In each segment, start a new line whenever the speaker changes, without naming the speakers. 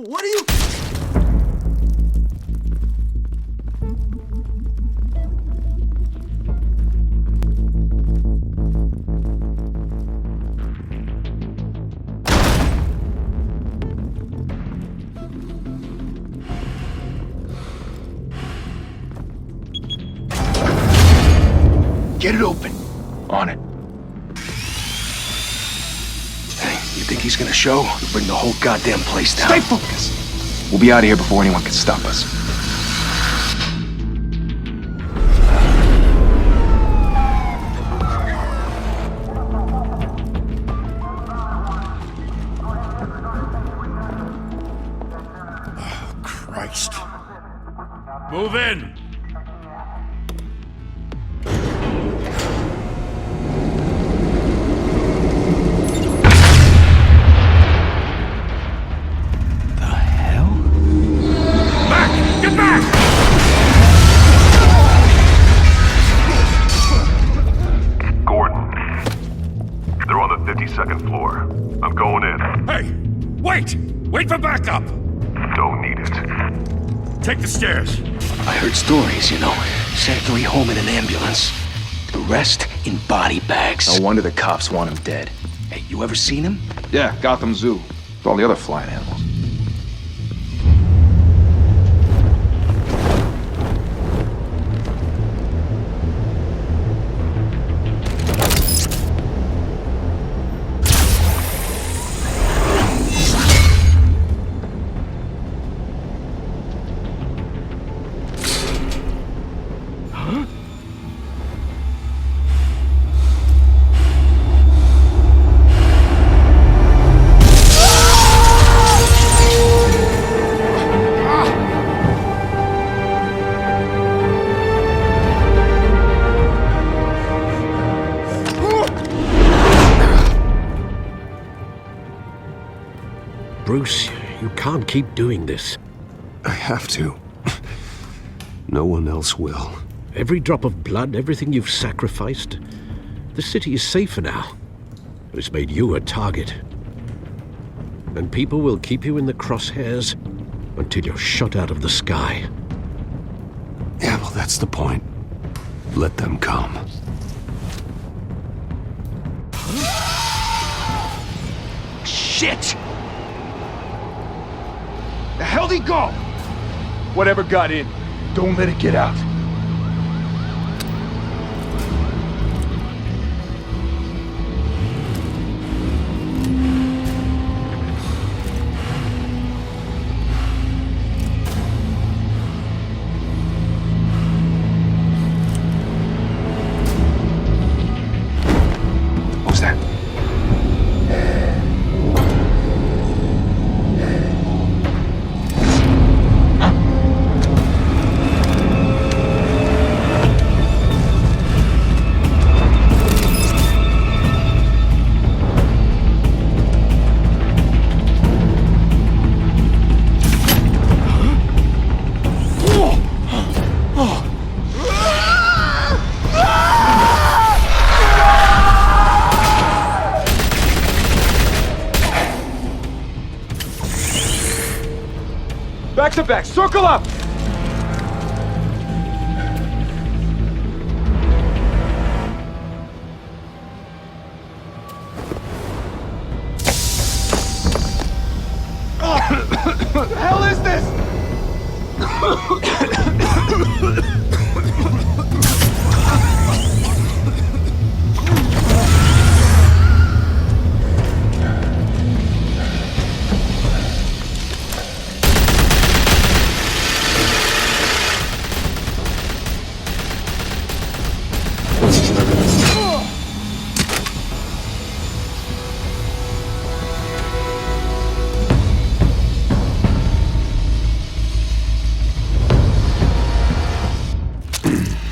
What are you...
Get it open. On it. Hey, you think he's gonna show? We'll bring the whole goddamn place down.
Stay focused! We'll be out of here before anyone can stop us.
Oh, Christ.
Move in!
Second floor. I'm going in.
Hey! Wait! Wait for backup!
Don't need it.
Take the stairs.
I heard stories, you know. Sent 3 home in an ambulance. The rest in body bags.
No wonder the cops want him dead.
Hey, you ever seen him?
Yeah, Gotham Zoo. With all the other flying animals.
Bruce, you can't keep doing this.
I have to. No one else will.
Every drop of blood, everything you've sacrificed. The city is safer now. But it's made you a target. And people will keep you in the crosshairs until you're shot out of the sky.
Yeah, well, that's the point. Let them come.
Shit!
The hell'd he go? Whatever got in, don't let it get out. What was that? Back to back, circle up! What the hell is this?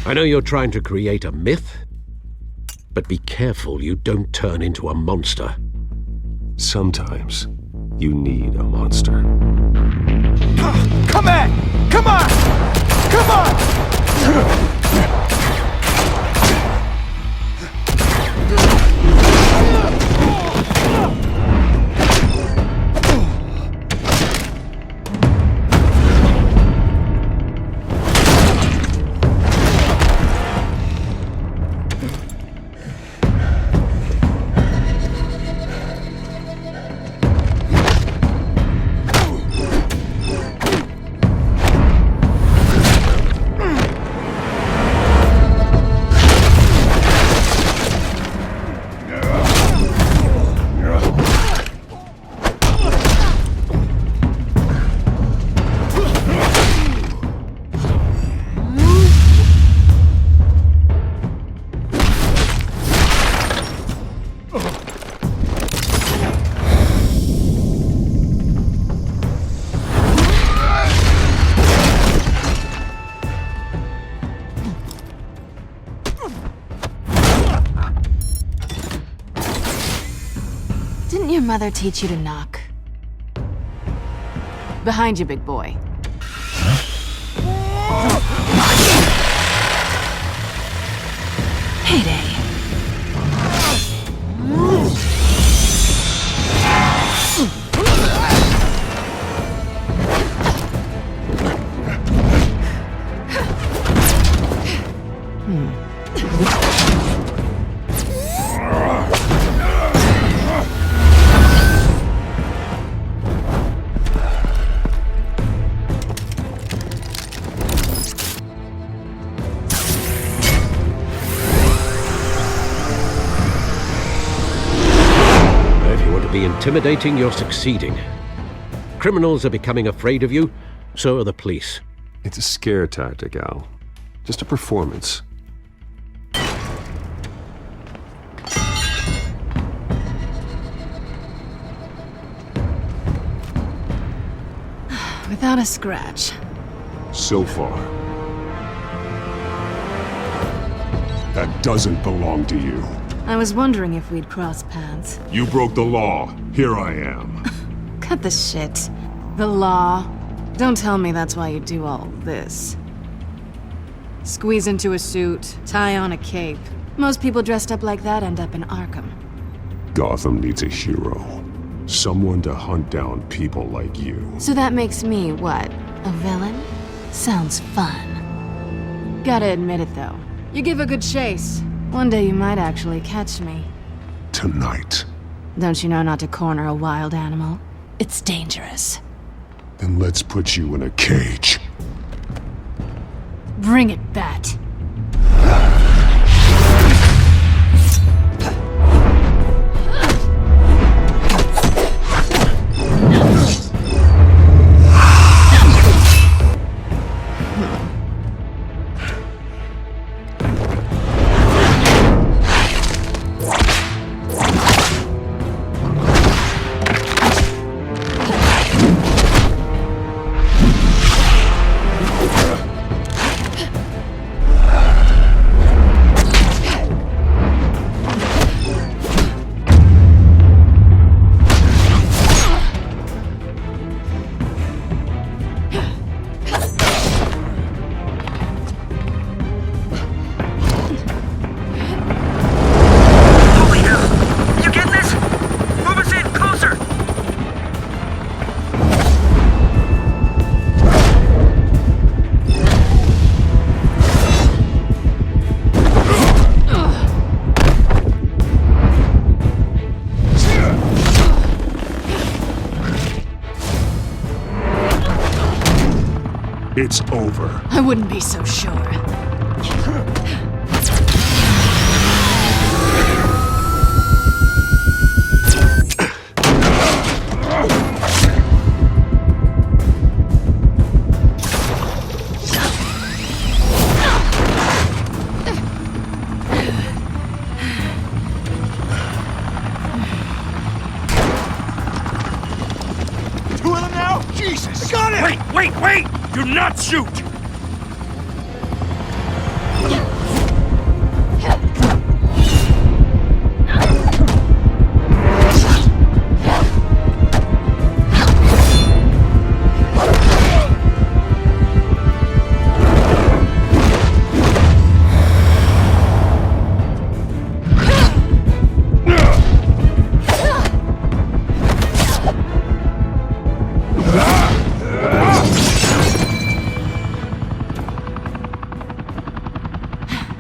I know you're trying to create a myth, but be careful you don't turn into a monster.
Sometimes you need a monster.
Come on! Come on! Come on!
Didn't your mother teach you to knock? Behind you, big boy. Heyday.
Intimidating, you're succeeding. Criminals are becoming afraid of you, so are the police.
It's a scare tactic, Al. Just a performance.
Without a scratch.
So far. That doesn't belong to you.
I was wondering if we'd cross paths.
You broke the law. Here I am.
Cut the shit. The law. Don't tell me that's why you do all this. Squeeze into a suit, tie on a cape. Most people dressed up like that end up in Arkham.
Gotham needs a hero. Someone to hunt down people like you.
So that makes me, what, a villain? Sounds fun. Gotta admit it, though. You give a good chase. One day you might actually catch me.
Tonight.
Don't you know not to corner a wild animal? It's dangerous.
Then let's put you in a cage.
Bring it, Bat.
It's over.
I wouldn't be so sure.
Two of them now? Jesus! Got it!
Wait! Do not shoot!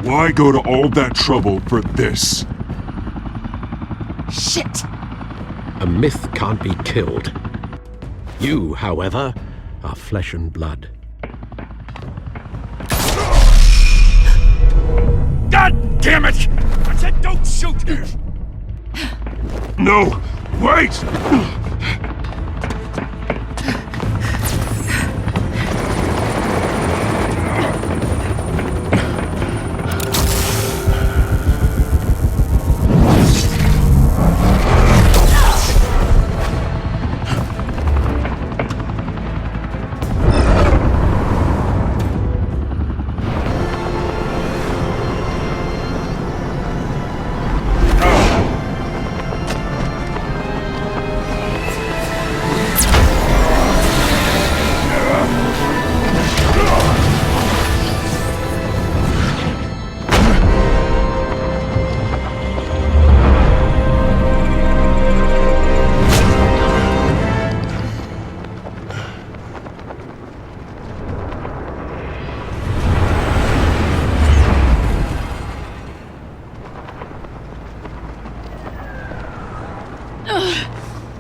Why go to all that trouble for this?
Shit!
A myth can't be killed. You, however, are flesh and blood.
God damn it! I said don't shoot! No! Wait!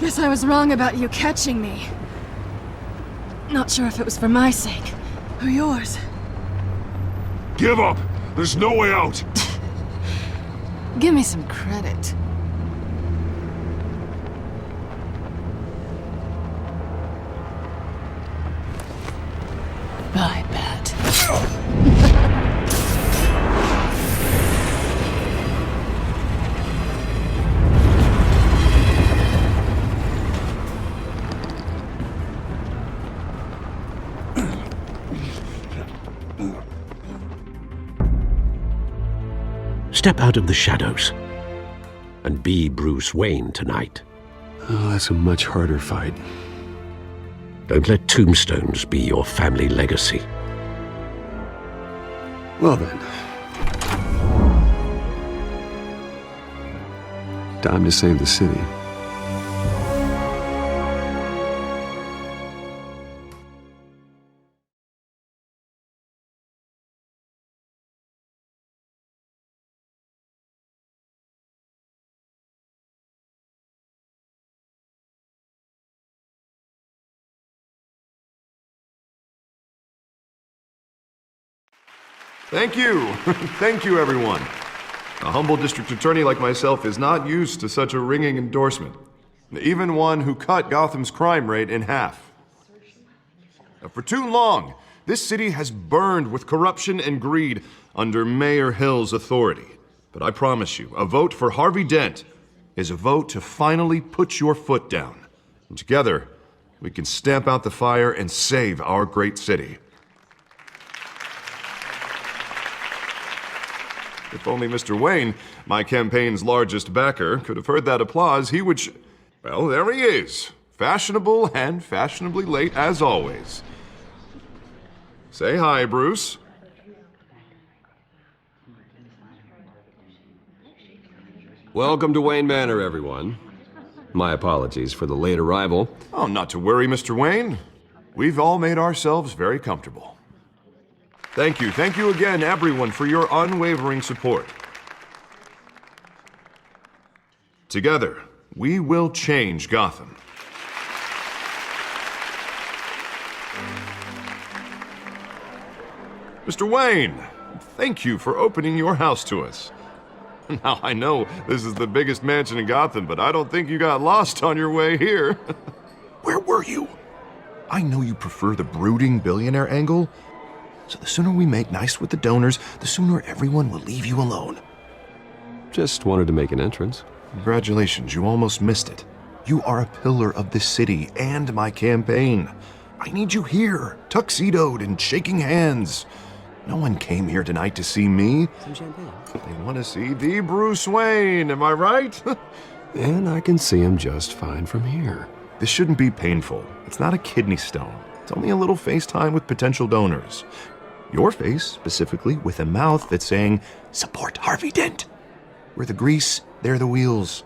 Guess I was wrong about you catching me. Not sure if it was for my sake or yours.
Give up! There's no way out!
Give me some credit. I bet.
Step out of the shadows and be Bruce Wayne tonight.
Oh, that's a much harder fight.
Don't let tombstones be your family legacy.
Well then. Time to save the city.
Thank you. Thank you, everyone. A humble district attorney like myself is not used to such a ringing endorsement. Even one who cut Gotham's crime rate in half. For too long, this city has burned with corruption and greed under Mayor Hill's authority. But I promise you, a vote for Harvey Dent is a vote to finally put your foot down. And together, we can stamp out the fire and save our great city. If only Mr. Wayne, my campaign's largest backer, could have heard that applause, he would well, there he is. Fashionable and fashionably late as always. Say hi, Bruce.
Welcome to Wayne Manor, everyone. My apologies for the late arrival.
Oh, not to worry, Mr. Wayne. We've all made ourselves very comfortable. Thank you again, everyone, for your unwavering support. Together, we will change Gotham. Mr. Wayne, thank you for opening your house to us. Now, I know this is the biggest mansion in Gotham, but I don't think you got lost on your way here. Where were you? I know you prefer the brooding billionaire angle, so the sooner we make nice with the donors, the sooner everyone will leave you alone.
Just wanted to make an entrance.
Congratulations, you almost missed it. You are a pillar of this city and my campaign. I need you here, tuxedoed and shaking hands. No one came here tonight to see me.
Some champagne.
They want to see the Bruce Wayne, am I right?
And I can see him just fine from here.
This shouldn't be painful. It's not a kidney stone. It's only a little FaceTime with potential donors. Your face, specifically, with a mouth that's saying, support Harvey Dent. We're the grease, they're the wheels.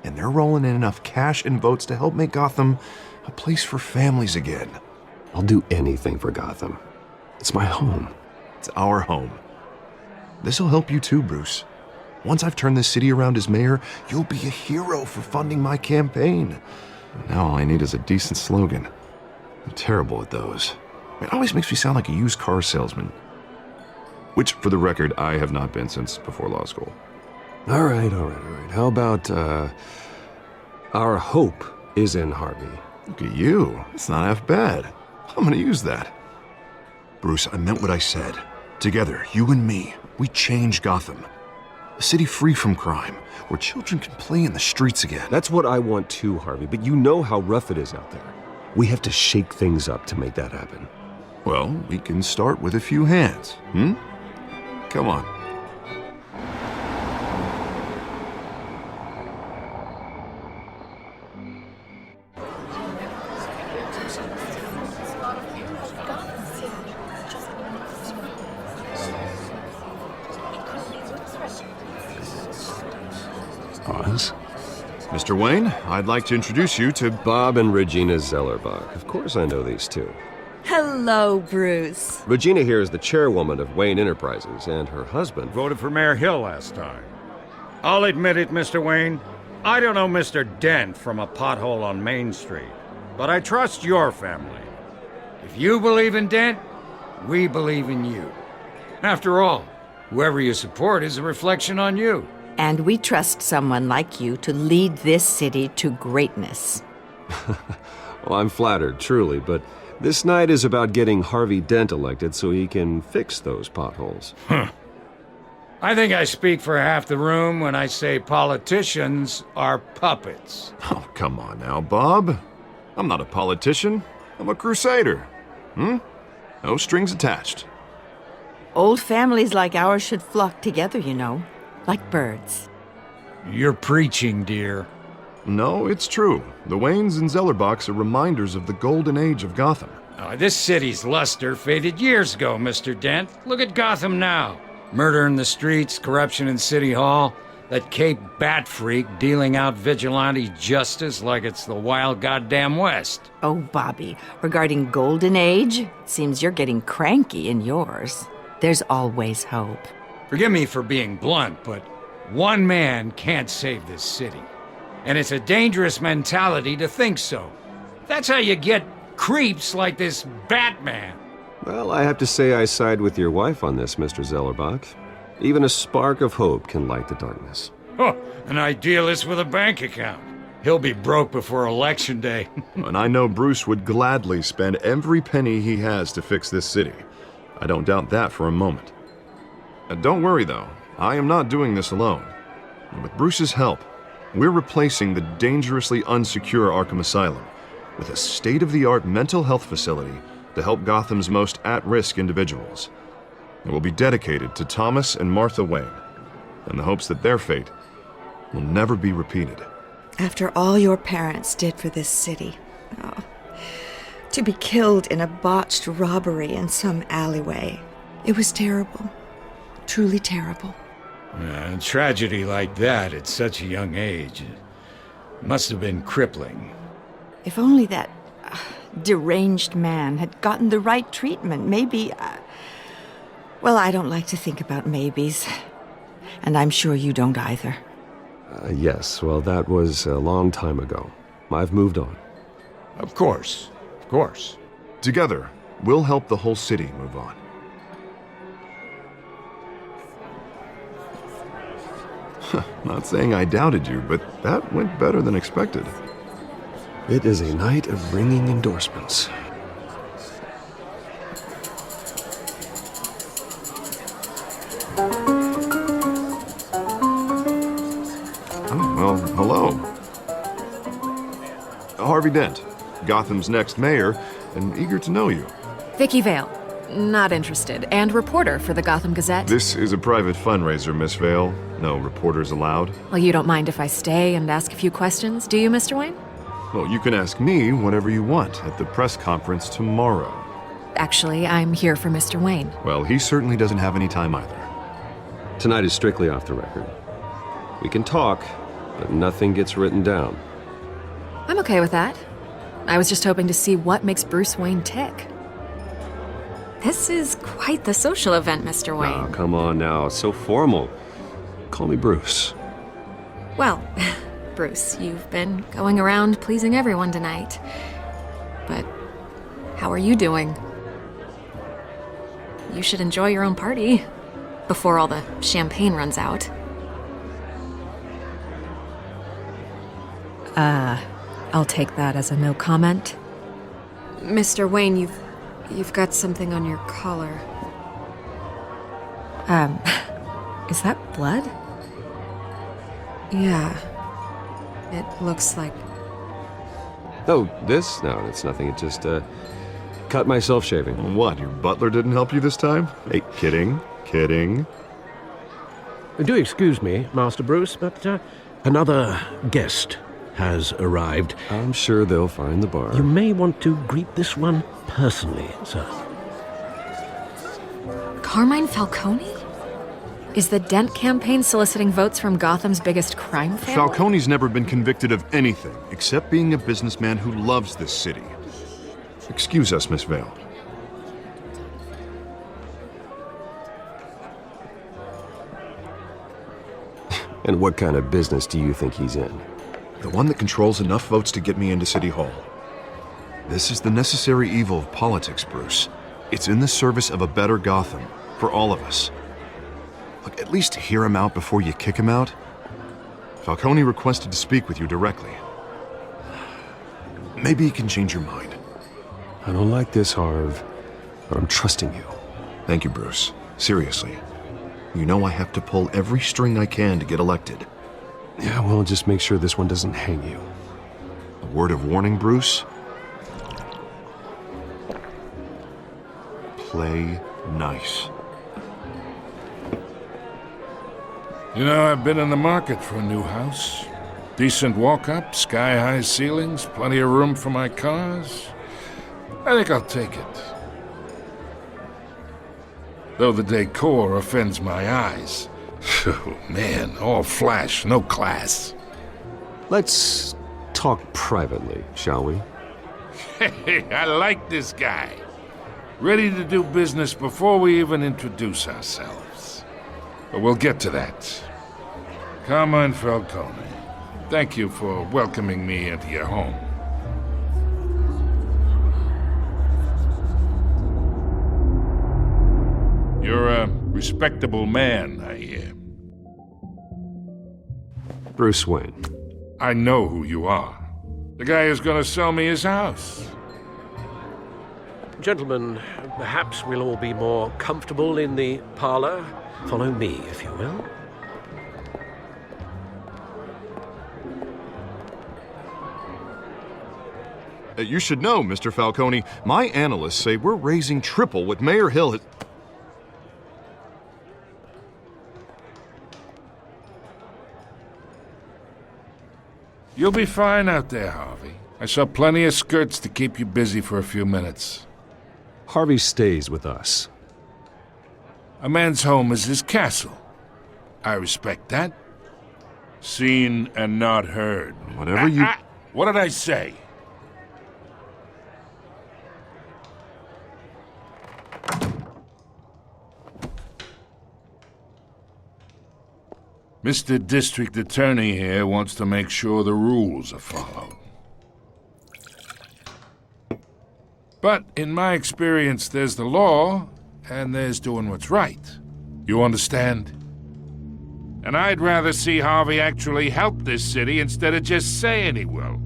And they're rolling in enough cash and votes to help make Gotham a place for families again.
I'll do anything for Gotham. It's my home.
It's our home. This'll help you too, Bruce. Once I've turned this city around as mayor, you'll be a hero for funding my campaign. Now all I need is a decent slogan. I'm terrible at those. It always makes me sound like a used car salesman. Which, for the record, I have not been since before law school.
All right. How about, our hope is in Harvey?
Look at you. It's not half bad. I'm gonna use that. Bruce, I meant what I said. Together, you and me, we change Gotham. A city free from crime, where children can play in the streets again.
That's what I want too, Harvey, but you know how rough it is out there. We have to shake things up to make that happen.
Well, we can start with a few hands, Come on.
Pause.
Mr. Wayne, I'd like to introduce you to
Bob and Regina Zellerbach. Of course I know these two.
Hello, Bruce.
Regina here is the chairwoman of Wayne Enterprises, and her husband...
Voted for Mayor Hill last time. I'll admit it, Mr. Wayne.
I don't know Mr. Dent from a pothole on Main Street, but I trust your family. If you believe in Dent, we believe in you. After all, whoever you support is a reflection on you.
And we trust someone like you to lead this city to greatness.
Well, I'm flattered, truly, but this night is about getting Harvey Dent elected so he can fix those potholes.
I think I speak for half the room when I say politicians are puppets.
Oh, come on now, Bob. I'm not a politician. I'm a crusader. No strings attached.
Old families like ours should flock together, you know, like birds.
You're preaching, dear.
No, it's true. The Waynes and Zellerbachs are reminders of the golden age of Gotham.
This city's luster faded years ago, Mr. Dent. Look at Gotham now. Murder in the streets, corruption in City Hall, that Cape Bat freak dealing out vigilante justice like it's the wild goddamn West.
Oh, Bobby, regarding Golden Age, seems you're getting cranky in yours. There's always hope.
Forgive me for being blunt, but one man can't save this city. And it's a dangerous mentality to think so. That's how you get creeps like this Batman.
Well, I have to say I side with your wife on this, Mr. Zellerbach. Even a spark of hope can light the darkness.
Oh, an idealist with a bank account. He'll be broke before Election Day.
And I know Bruce would gladly spend every penny he has to fix this city. I don't doubt that for a moment. Don't worry, though. I am not doing this alone. And with Bruce's help, we're replacing the dangerously unsecure Arkham Asylum with a state-of-the-art mental health facility to help Gotham's most at-risk individuals. It will be dedicated to Thomas and Martha Wayne, in the hopes that their fate will never be repeated.
After all your parents did for this city, to be killed in a botched robbery in some alleyway, it was terrible. Truly terrible.
A tragedy like that at such a young age must have been crippling.
If only that deranged man had gotten the right treatment, maybe... well, I don't like to think about maybes. And I'm sure you don't either.
Yes, well, that was a long time ago. I've moved on.
Of course. Of course.
Together, we'll help the whole city move on. Not saying I doubted you, but that went better than expected.
It is a night of ringing endorsements.
Oh, well, hello. Harvey Dent, Gotham's next mayor, and eager to know you.
Vicky Vale. Not interested. And reporter for the Gotham Gazette.
This is a private fundraiser, Miss Vale. No reporters allowed.
Well, you don't mind if I stay and ask a few questions, do you, Mr. Wayne?
Well, you can ask me whatever you want at the press conference tomorrow.
Actually, I'm here for Mr. Wayne.
Well, he certainly doesn't have any time either.
Tonight is strictly off the record. We can talk, but nothing gets written down.
I'm okay with that. I was just hoping to see what makes Bruce Wayne tick. This is quite the social event, Mr. Wayne.
Oh, come on now. It's so formal. Call me Bruce.
Well, Bruce, you've been going around pleasing everyone tonight. But how are you doing? You should enjoy your own party before all the champagne runs out. I'll take that as a no comment. Mr. Wayne, you've got something on your collar. Is that blood? Yeah. It looks like...
Oh, this? No, it's nothing. It just, cut myself shaving.
What, your butler didn't help you this time? Hey, kidding.
Do excuse me, Master Bruce, but another guest has arrived.
I'm sure they'll find the bar.
You may want to greet this one personally, sir.
Carmine Falcone? Is the Dent campaign soliciting votes from Gotham's biggest crime family?
Falcone's never been convicted of anything except being a businessman who loves this city. Excuse us, Miss Vale.
And what kind of business do you think he's in?
The one that controls enough votes to get me into City Hall. This is the necessary evil of politics, Bruce. It's in the service of a better Gotham, for all of us. Look, at least hear him out before you kick him out. Falcone requested to speak with you directly. Maybe he can change your mind.
I don't like this, Harv, but I'm trusting you.
Thank you, Bruce. Seriously. You know I have to pull every string I can to get elected.
Yeah, well, just make sure this one doesn't hang you.
A word of warning, Bruce? Play nice.
You know, I've been in the market for a new house. Decent walk-up, sky-high ceilings, plenty of room for my cars. I think I'll take it. Though the decor offends my eyes. Oh, man, all flash, no class.
Let's talk privately, shall we?
Hey, I like this guy. Ready to do business before we even introduce ourselves. But we'll get to that. Carmine Falcone, thank you for welcoming me into your home. You're a respectable man, I hear.
Bruce Wayne.
I know who you are. The guy who's gonna sell me his house.
Gentlemen, perhaps we'll all be more comfortable in the parlor. Follow me, if you will.
You should know, Mr. Falcone, my analysts say we're raising triple what Mayor Hill has...
You'll be fine out there, Harvey. I saw plenty of skirts to keep you busy for a few minutes.
Harvey stays with us.
A man's home is his castle. I respect that. Seen and not heard.
Whatever you...
What did I say? Mr. District Attorney here wants to make sure the rules are followed. But in my experience, there's the law, and there's doing what's right. You understand? And I'd rather see Harvey actually help this city instead of just saying he will.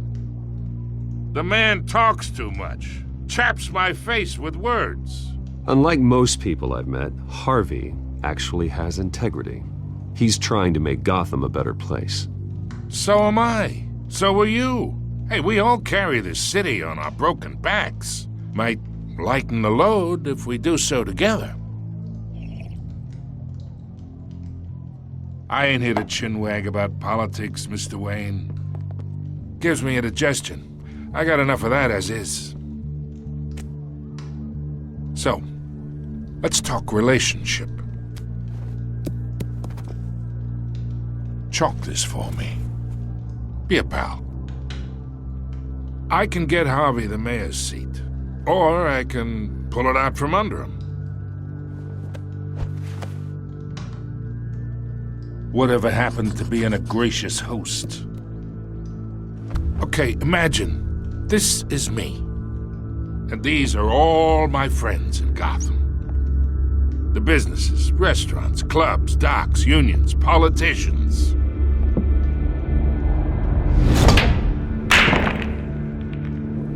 The man talks too much, chaps my face with words.
Unlike most people I've met, Harvey actually has integrity. He's trying to make Gotham a better place.
So am I. So are you. Hey, we all carry this city on our broken backs. Might lighten the load if we do so together. I ain't here to chinwag about politics, Mr. Wayne. Gives me indigestion. I got enough of that as is. So, let's talk relationship. Chalk this for me. Be a pal. I can get Harvey the mayor's seat, or I can pull it out from under him. Whatever happened to being a gracious host? Okay, imagine this is me, and these are all my friends in Gotham. The businesses, restaurants, clubs, docks, unions, politicians.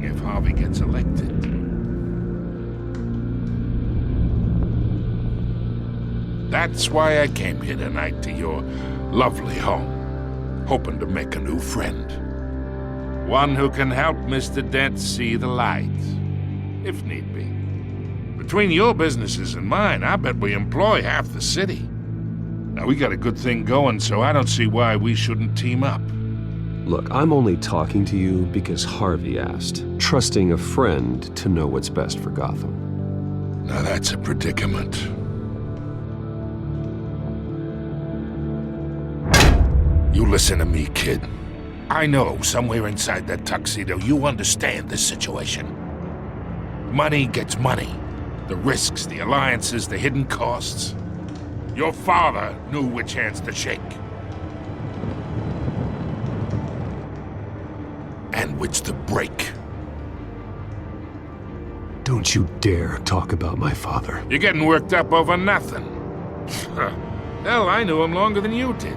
If Harvey gets elected, that's why I came here tonight to your lovely home, hoping to make a new friend. One who can help Mr. Dent see the light, if need be. Between your businesses and mine, I bet we employ half the city. Now, we got a good thing going, so I don't see why we shouldn't team up.
Look, I'm only talking to you because Harvey asked, trusting a friend to know what's best for Gotham.
Now that's a predicament. You listen to me, kid. I know somewhere inside that tuxedo you understand this situation. Money gets money. The risks, the alliances, the hidden costs. Your father knew which hands to shake. sandwich the break.
Don't you dare talk about my father.
You're getting worked up over nothing. Hell, I knew him longer than you did.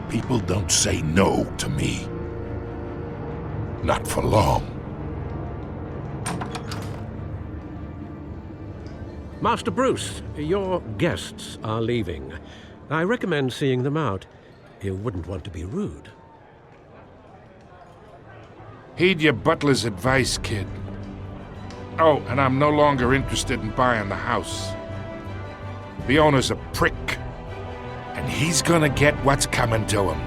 People don't say no to me. Not for long.
Master Bruce, your guests are leaving. I recommend seeing them out. You wouldn't want to be rude.
Heed your butler's advice, kid. Oh, and I'm no longer interested in buying the house. The owner's a prick, and he's gonna get what's coming to him.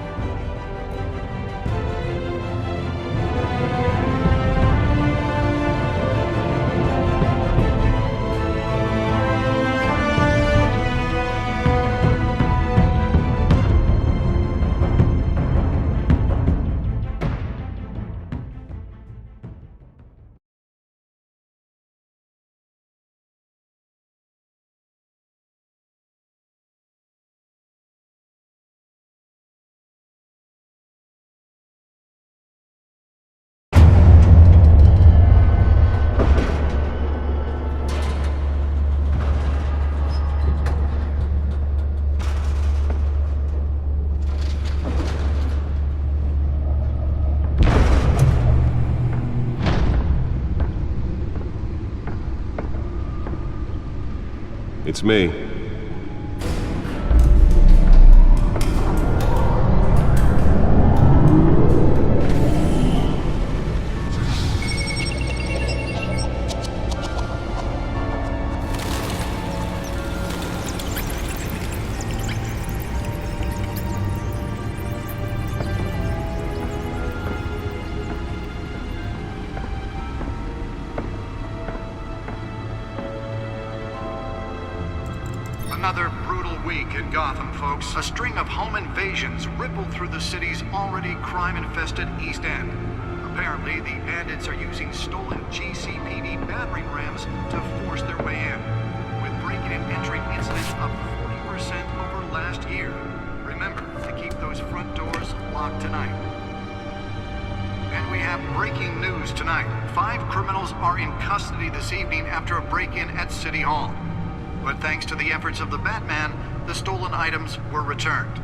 It's me.
Another brutal week in Gotham, folks. A string of home invasions rippled through the city's already crime-infested East End. Apparently, the bandits are using stolen GCPD battering rams to force their way in, with breaking and entering incidents up 40% over last year. Remember to keep those front doors locked tonight. And we have breaking news tonight. 5 criminals are in custody this evening after a break-in at City Hall. But thanks to the efforts of the Batman, the stolen items were returned.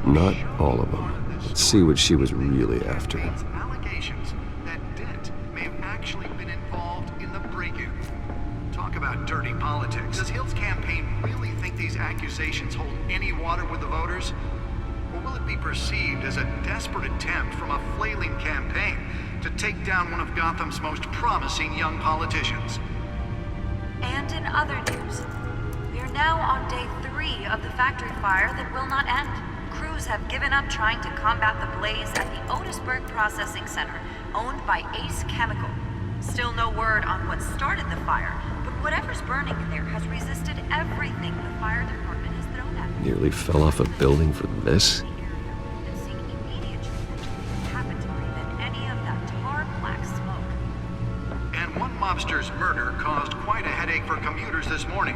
Not all of them. Let's see what she was really after.
Allegations that Dent may have actually been involved in the break-in. Talk about dirty politics. Does Hill's campaign really think these accusations hold any water with the voters? Or will it be perceived as a desperate attempt from a flailing campaign to take down one of Gotham's most promising young politicians?
And in other news, we are now on day 3 of the factory fire that will not end. Crews have given up trying to combat the blaze at the Otisburg Processing Center, owned by Ace Chemical. Still no word on what started the fire, but whatever's burning in there has resisted everything the fire department has thrown at it.
Nearly fell off a building for this?
Mobster's murder caused quite a headache for commuters this morning.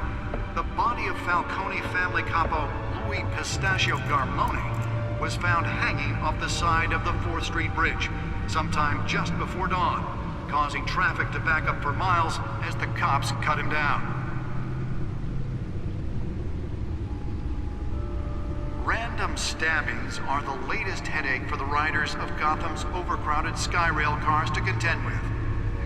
The body of Falcone family capo Louis Pistachio Garmone was found hanging off the side of the 4th Street Bridge sometime just before dawn, causing traffic to back up for miles as the cops cut him down. Random stabbings are the latest headache for the riders of Gotham's overcrowded Skyrail cars to contend with.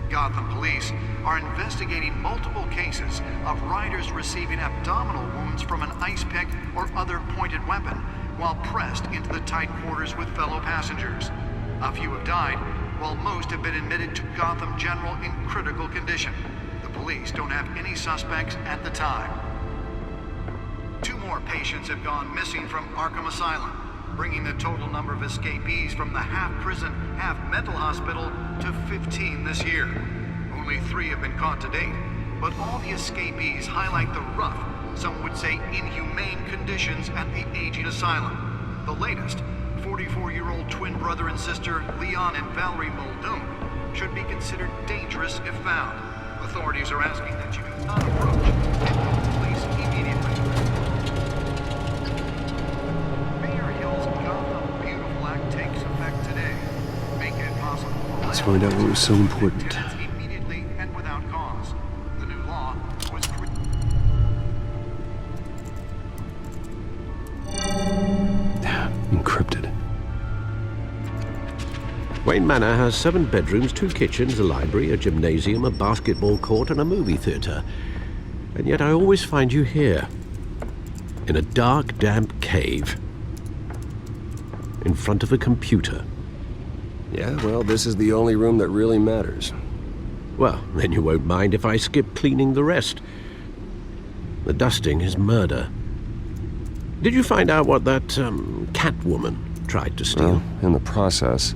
Gotham police are investigating multiple cases of riders receiving abdominal wounds from an ice pick or other pointed weapon while pressed into the tight quarters with fellow passengers. A few have died, while most have been admitted to Gotham General in critical condition. The police don't have any suspects at the time. 2 more patients have gone missing from Arkham Asylum, bringing the total number of escapees from the half-prison, half-mental hospital to 15 this year. Only 3 have been caught to date, but all the escapees highlight the rough, some would say inhumane conditions at the aging asylum. The latest, 44-year-old twin brother and sister Leon and Valerie Muldoon, should be considered dangerous if found. Authorities are asking that you do not approach and call the police immediately. Mayor Hill's Gotham Beautiful Act takes effect today. Make it
Let's find out what was so important.
Immediately and without cause. The new law was
Encrypted.
Wayne Manor has 7 bedrooms, 2 kitchens, a library, a gymnasium, a basketball court, and a movie theater. And yet I always find you here, in a dark, damp cave, in front of a computer.
Yeah, well, this is the only room that really matters.
Well, then you won't mind if I skip cleaning the rest. The dusting is murder. Did you find out what that, Catwoman tried to steal?
Well, in the process.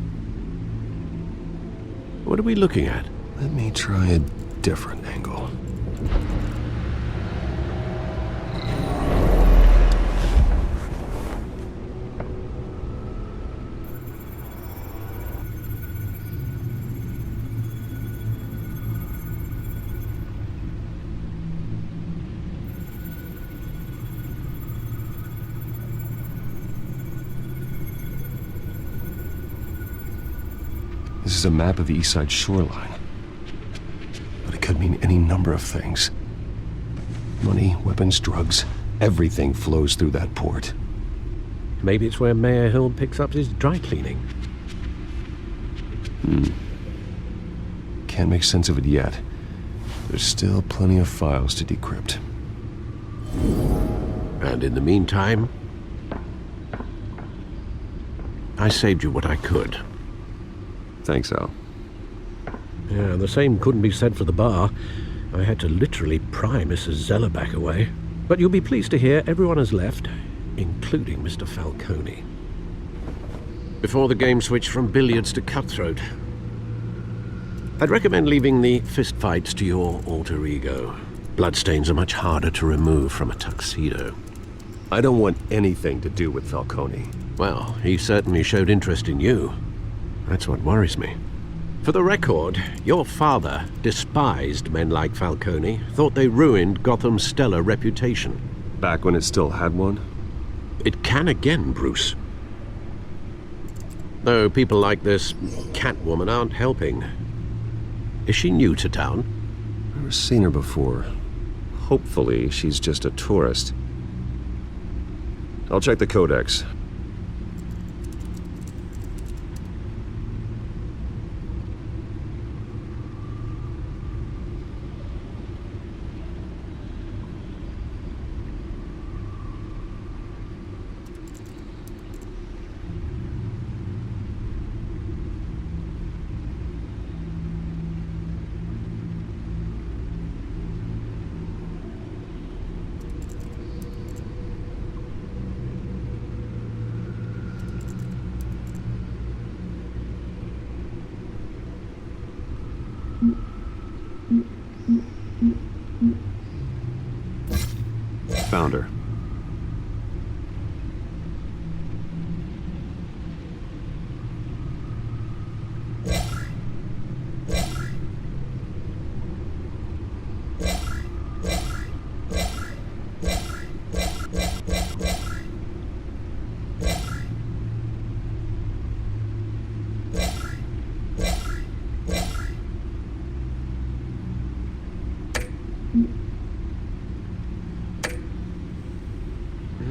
What are we looking at?
Let me try a different angle. This is a map of the East Side shoreline. But it could mean any number of things. Money, weapons, drugs, everything flows through that port.
Maybe it's where Mayor Hill picks up his dry cleaning.
Can't make sense of it yet. There's still plenty of files to decrypt.
And in the meantime, I saved you what I could.
Thanks, Al.
Yeah, the same couldn't be said for the bar. I had to literally pry Mrs. Zellerback away. But you'll be pleased to hear everyone has left, including Mr. Falcone. Before the game switched from billiards to cutthroat. I'd recommend leaving the fistfights to your alter ego. Bloodstains are much harder to remove from a tuxedo.
I don't want anything to do with Falcone.
Well, he certainly showed interest in you. That's what worries me. For the record, your father despised men like Falcone, thought they ruined Gotham's stellar reputation.
Back when it still had one?
It can again, Bruce. Though people like this Catwoman aren't helping. Is she new to town?
Never seen her before. Hopefully, she's just a tourist. I'll check the codex. Found her.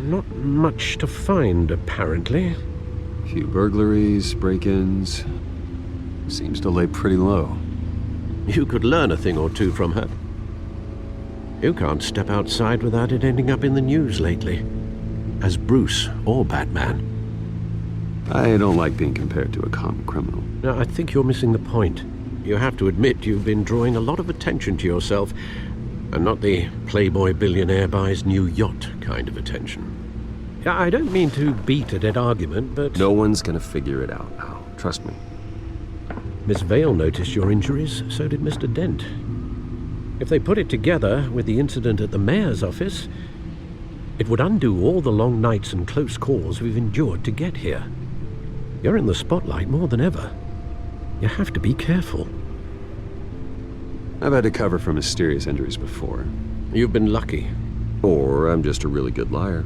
Not much to find, apparently.
Few burglaries, break-ins. Seems to lay pretty low.
You could learn a thing or two from her. You can't step outside without it ending up in the news lately. As Bruce or Batman.
I don't like being compared to a common criminal.
No, I think you're missing the point. You have to admit you've been drawing a lot of attention to yourself, and not the playboy billionaire buys new yacht kind of attention. I don't mean to beat a dead argument, but...
No one's gonna figure it out now. Trust me.
Miss Vale noticed your injuries, so did Mr. Dent. If they put it together with the incident at the mayor's office, it would undo all the long nights and close calls we've endured to get here. You're in the spotlight more than ever. You have to be careful.
I've had to cover for mysterious injuries before.
You've been lucky.
Or I'm just a really good liar.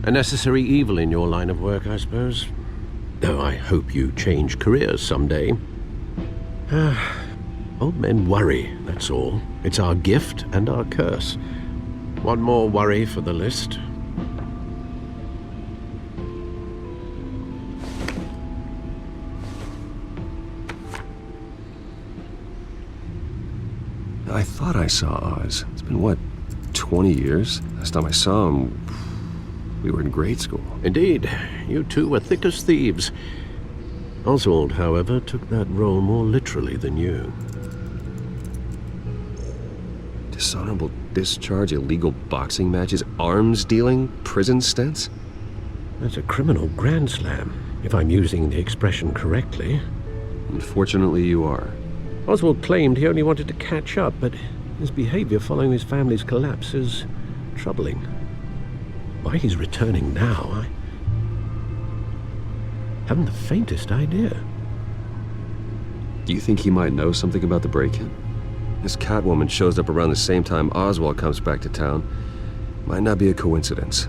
A necessary evil in your line of work, I suppose. Though I hope you change careers someday. Old men worry, that's all. It's our gift and our curse. One more worry for the list.
I thought I saw Oz. It's been, what, 20 years? Last time I saw him, we were in grade school.
Indeed. You two were thick as thieves. Oswald, however, took that role more literally than you.
Dishonorable discharge, illegal boxing matches, arms dealing, prison stints?
That's a criminal grand slam, if I'm using the expression correctly.
Unfortunately, you are.
Oswald claimed he only wanted to catch up, but his behavior following his family's collapse is troubling. Why he's returning now, I haven't the faintest idea.
Do you think he might know something about the break-in? This Catwoman shows up around the same time Oswald comes back to town. Might not be a coincidence.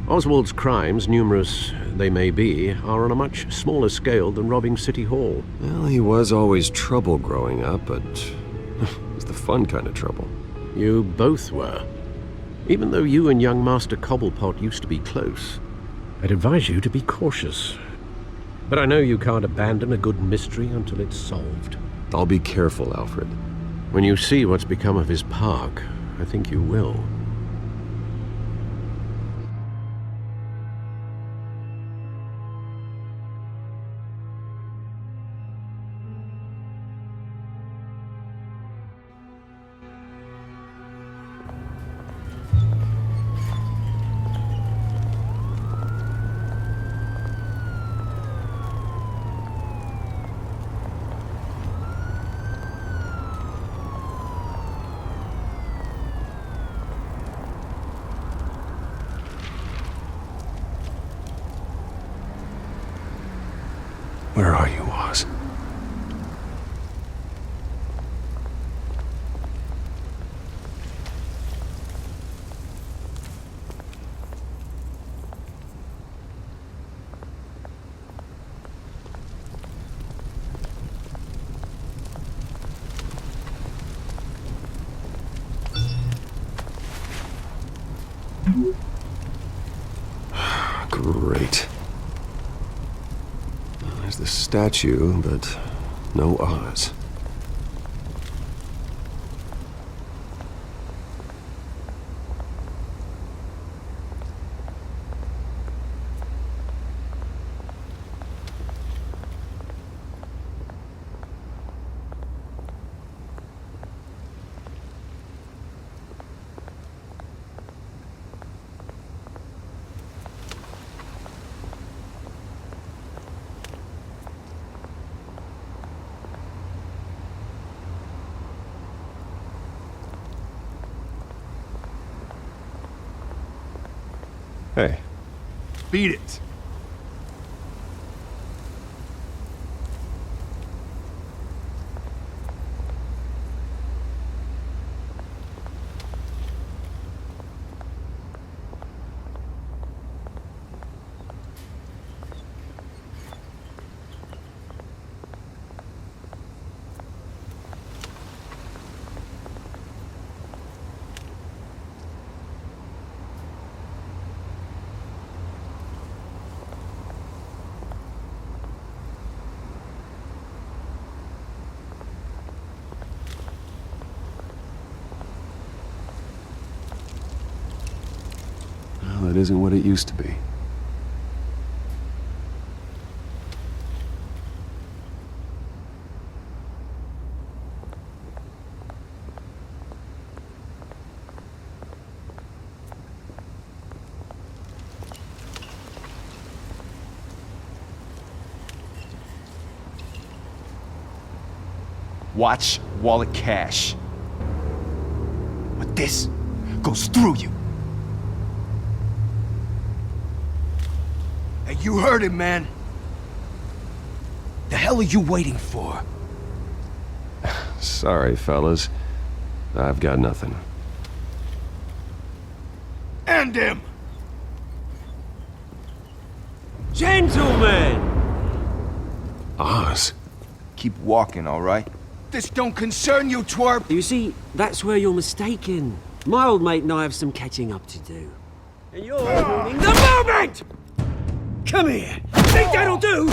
Oswald's crimes, numerous they may be, are on a much smaller scale than robbing City Hall.
Well, he was always trouble growing up, but it was the fun kind of trouble.
You both were. Even though you and young Master Cobblepot used to be close, I'd advise you to be cautious. But I know you can't abandon a good mystery until it's solved.
I'll be careful, Alfred.
When you see what's become of his park, I think you will.
Where are you, Oz? Great. There's the statue, but no Oz. Hey.
Beat it.
Well, it isn't what it used to be.
Watch wallet cash. But this goes through you. Hey, you heard it, man. The hell are you waiting for?
Sorry, fellas. I've got nothing.
End him!
Gentlemen!
Oz.
Keep walking, all right? This don't concern you, twerp!
You see, that's where you're mistaken. My old mate and I have some catching up to do. And you're ruining the moment! Come here! Think that'll do?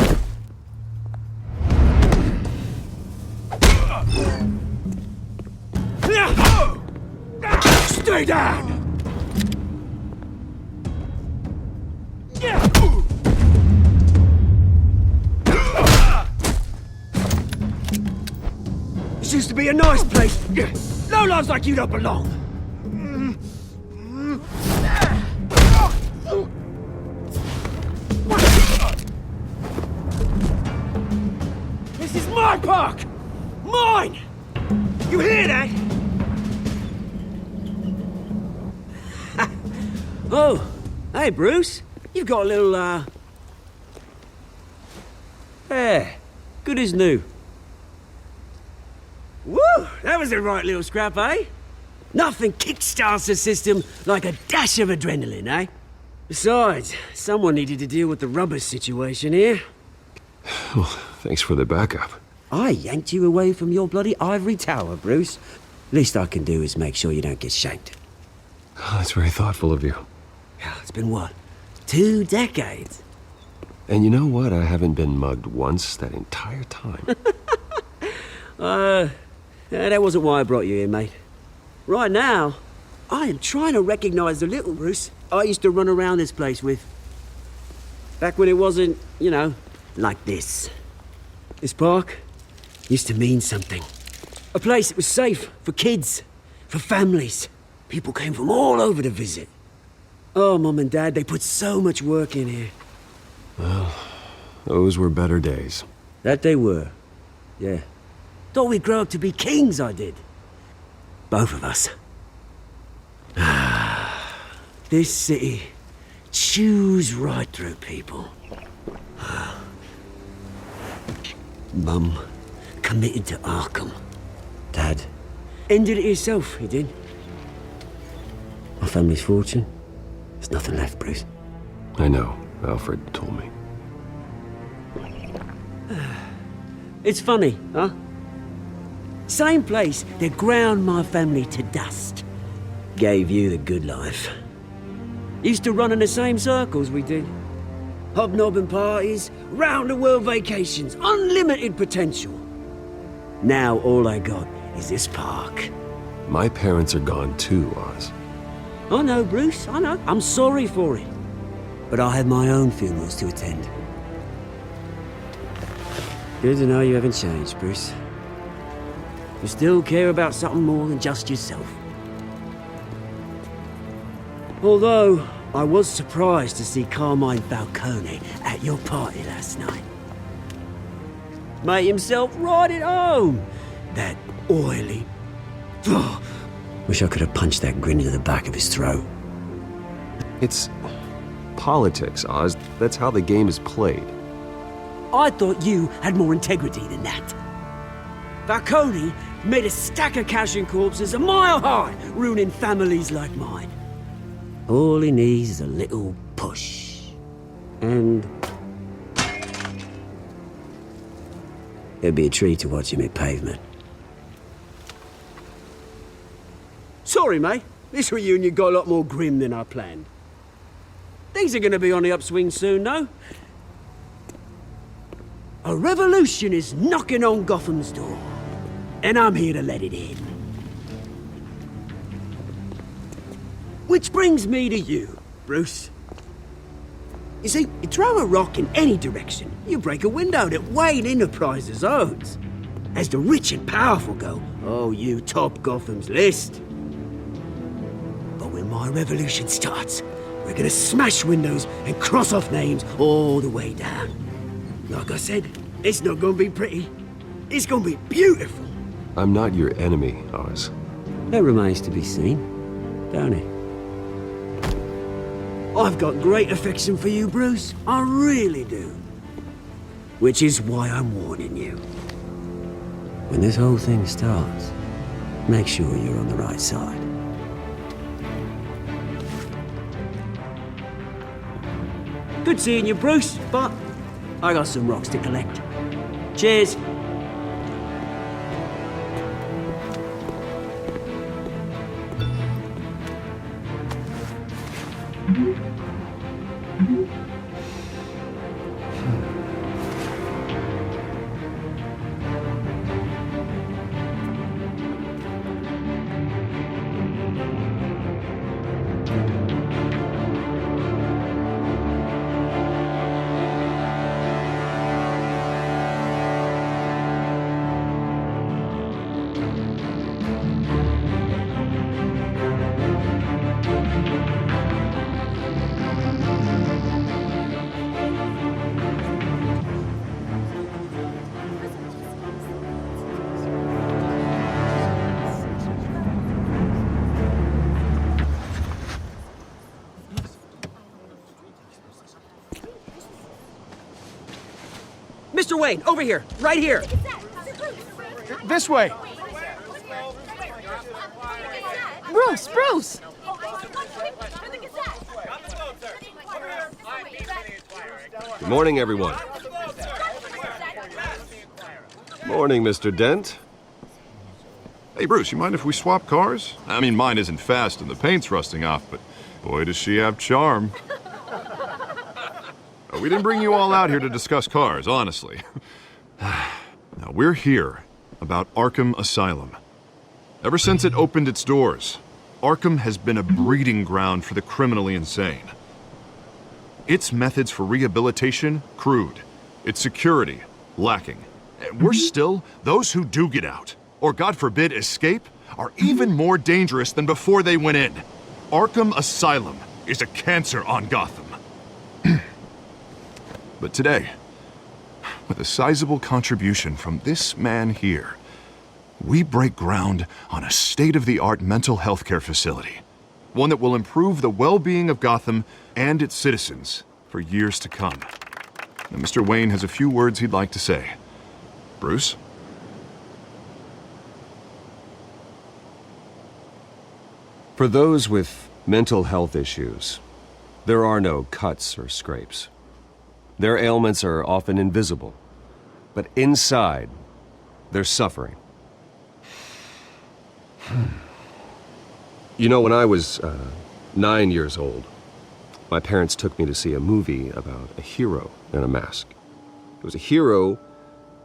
Stay down! This used to be a nice place. No lives like you don't belong. This is my park! Mine! You hear that? Oh, hey, Bruce. You've got a little, Yeah, good as new. Woo! That was a right little scrap, eh? Nothing kickstarts the system like a dash of adrenaline, eh? Besides, someone needed to deal with the rubber situation here.
Well, thanks for the backup.
I yanked you away from your bloody ivory tower, Bruce. Least I can do is make sure you don't get shanked.
Oh, that's very thoughtful of you.
It's been what? 2 decades?
And you know what? I haven't been mugged once that entire time.
That wasn't why I brought you here, mate. Right now, I am trying to recognize the little Bruce I used to run around this place with. Back when it wasn't, you know, like this. This park used to mean something. A place that was safe for kids, for families. People came from all over to visit. Oh, Mum and Dad, they put so much work in here.
Well, those were better days.
That they were, yeah. Thought we'd grow up to be kings, I did. Both of us. This city chews right through people. Mum committed to Arkham. Dad ended it himself, he did. My family's fortune. There's nothing left, Bruce.
I know. Alfred told me.
It's funny, huh? Same place that ground my family to dust. Gave you the good life. Used to run in the same circles we did. Hobnobbing parties, round-the-world vacations, unlimited potential. Now all I got is this park.
My parents are gone too, Oz.
I know, Bruce, I know. I'm sorry for it. But I have my own funerals to attend. Good to know you haven't changed, Bruce. You still care about something more than just yourself. Although, I was surprised to see Carmine Falcone at your party last night. Made himself right at home. That oily... Wish I could have punched that grin into the back of his throat.
It's politics, Oz. That's how the game is played.
I thought you had more integrity than that. Falcone made a stack of cash and corpses a mile high, ruining families like mine. All he needs is a little push. And... it'd be a treat to watch him hit pavement. Sorry, mate. This reunion got a lot more grim than I planned. Things are gonna be on the upswing soon, though. A revolution is knocking on Gotham's door. And I'm here to let it in. Which brings me to you, Bruce. You see, you throw a rock in any direction, you break a window that Wayne Enterprises owns. As the rich and powerful go, oh, you top Gotham's list. But when my revolution starts, we're gonna smash windows and cross off names all the way down. Like I said, it's not gonna be pretty. It's gonna be beautiful.
I'm not your enemy, Oz.
That remains to be seen, don't it? I've got great affection for you, Bruce. I really do. Which is why I'm warning you. When this whole thing starts, make sure you're on the right side. Good seeing you, Bruce, but I got some rocks to collect. Cheers. Mr. Wayne, over here, right here.
This way.
Bruce!
Good morning, everyone. Morning, Mr. Dent.
Hey, Bruce, you mind if we swap cars? I mean, mine isn't fast and the paint's rusting off, but boy, does she have charm. We didn't bring you all out here to discuss cars, honestly. Now, we're here about Arkham Asylum. Ever since it opened its doors, Arkham has been a breeding ground for the criminally insane. Its methods for rehabilitation, crude. Its security, lacking. And worse still, those who do get out, or God forbid, escape, are even more dangerous than before they went in. Arkham Asylum is a cancer on Gotham. But today, with a sizable contribution from this man here, we break ground on a state-of-the-art mental health care facility. One that will improve the well-being of Gotham and its citizens for years to come. Now, Mr. Wayne has a few words he'd like to say. Bruce?
For those with mental health issues, there are no cuts or scrapes. Their ailments are often invisible, but inside, they're suffering. You know, when I was 9 years old, my parents took me to see a movie about a hero in a mask. It was a hero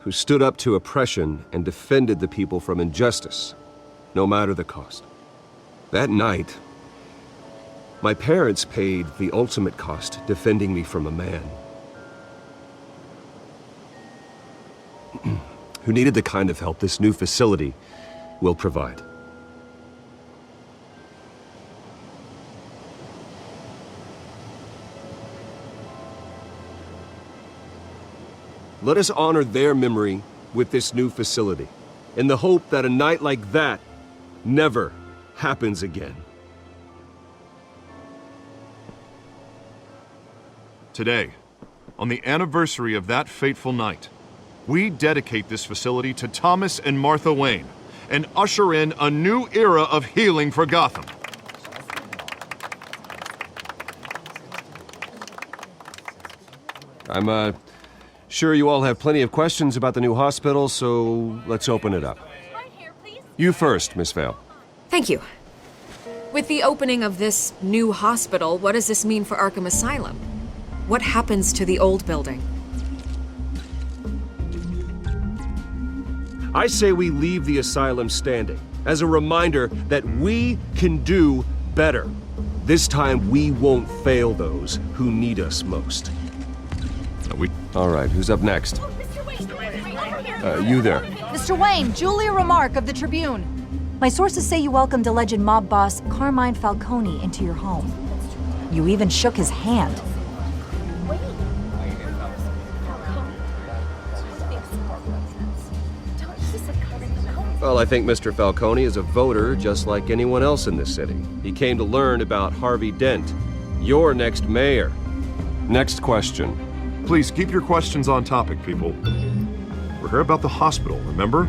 who stood up to oppression and defended the people from injustice, no matter the cost. That night, my parents paid the ultimate cost defending me from a man who needed the kind of help this new facility will provide. Let us honor their memory with this new facility, in the hope that a night like that never happens again.
Today, on the anniversary of that fateful night, we dedicate this facility to Thomas and Martha Wayne and usher in a new era of healing for Gotham.
I'm sure you all have plenty of questions about the new hospital, so let's open it up. You first, Miss Vale.
Thank you. With the opening of this new hospital, what does this mean for Arkham Asylum? What happens to the old building?
I say we leave the asylum standing as a reminder that we can do better. This time we won't fail those who need us most. All right, who's up next? You there.
Mr. Wayne, Julia Remark of the Tribune. My sources say you welcomed alleged mob boss Carmine Falcone into your home. You even shook his hand.
Well, I think Mr. Falcone is a voter just like anyone else in this city. He came to learn about Harvey Dent, your next mayor. Next question.
Please keep your questions on topic, people. We're here about the hospital, remember?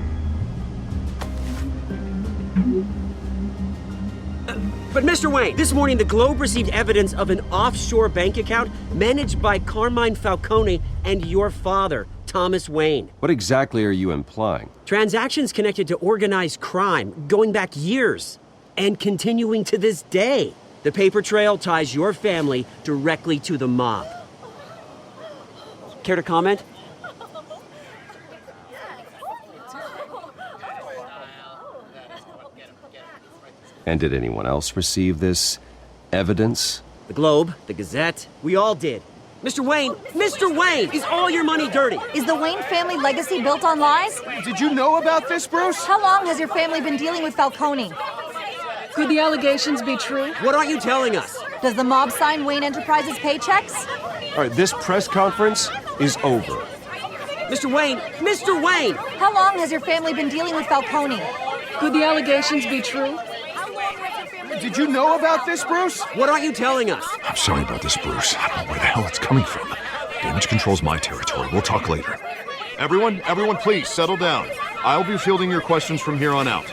But Mr. Wayne, this morning the Globe received evidence of an offshore bank account managed by Carmine Falcone and your father, Thomas Wayne.
What exactly are you implying?
Transactions connected to organized crime going back years and continuing to this day. The paper trail ties your family directly to the mob. Care to comment?
And did anyone else receive this evidence?
The Globe, the Gazette, we all did. Mr. Wayne, is all your money dirty?
Is the Wayne family legacy built on lies?
Did you know about this, Bruce?
How long has your family been dealing with Falcone?
Could the allegations be true?
What aren't you telling us?
Does the mob sign Wayne Enterprises paychecks?
All right, this press conference is over.
Mr. Wayne!
How long has your family been dealing with Falcone?
Could the allegations be true?
Did you know about this, Bruce?
What aren't you telling us?
I'm sorry about this, Bruce. I don't know where the hell it's coming from. Damage control's my territory. We'll talk later.
Everyone, please, settle down. I'll be fielding your questions from here on out.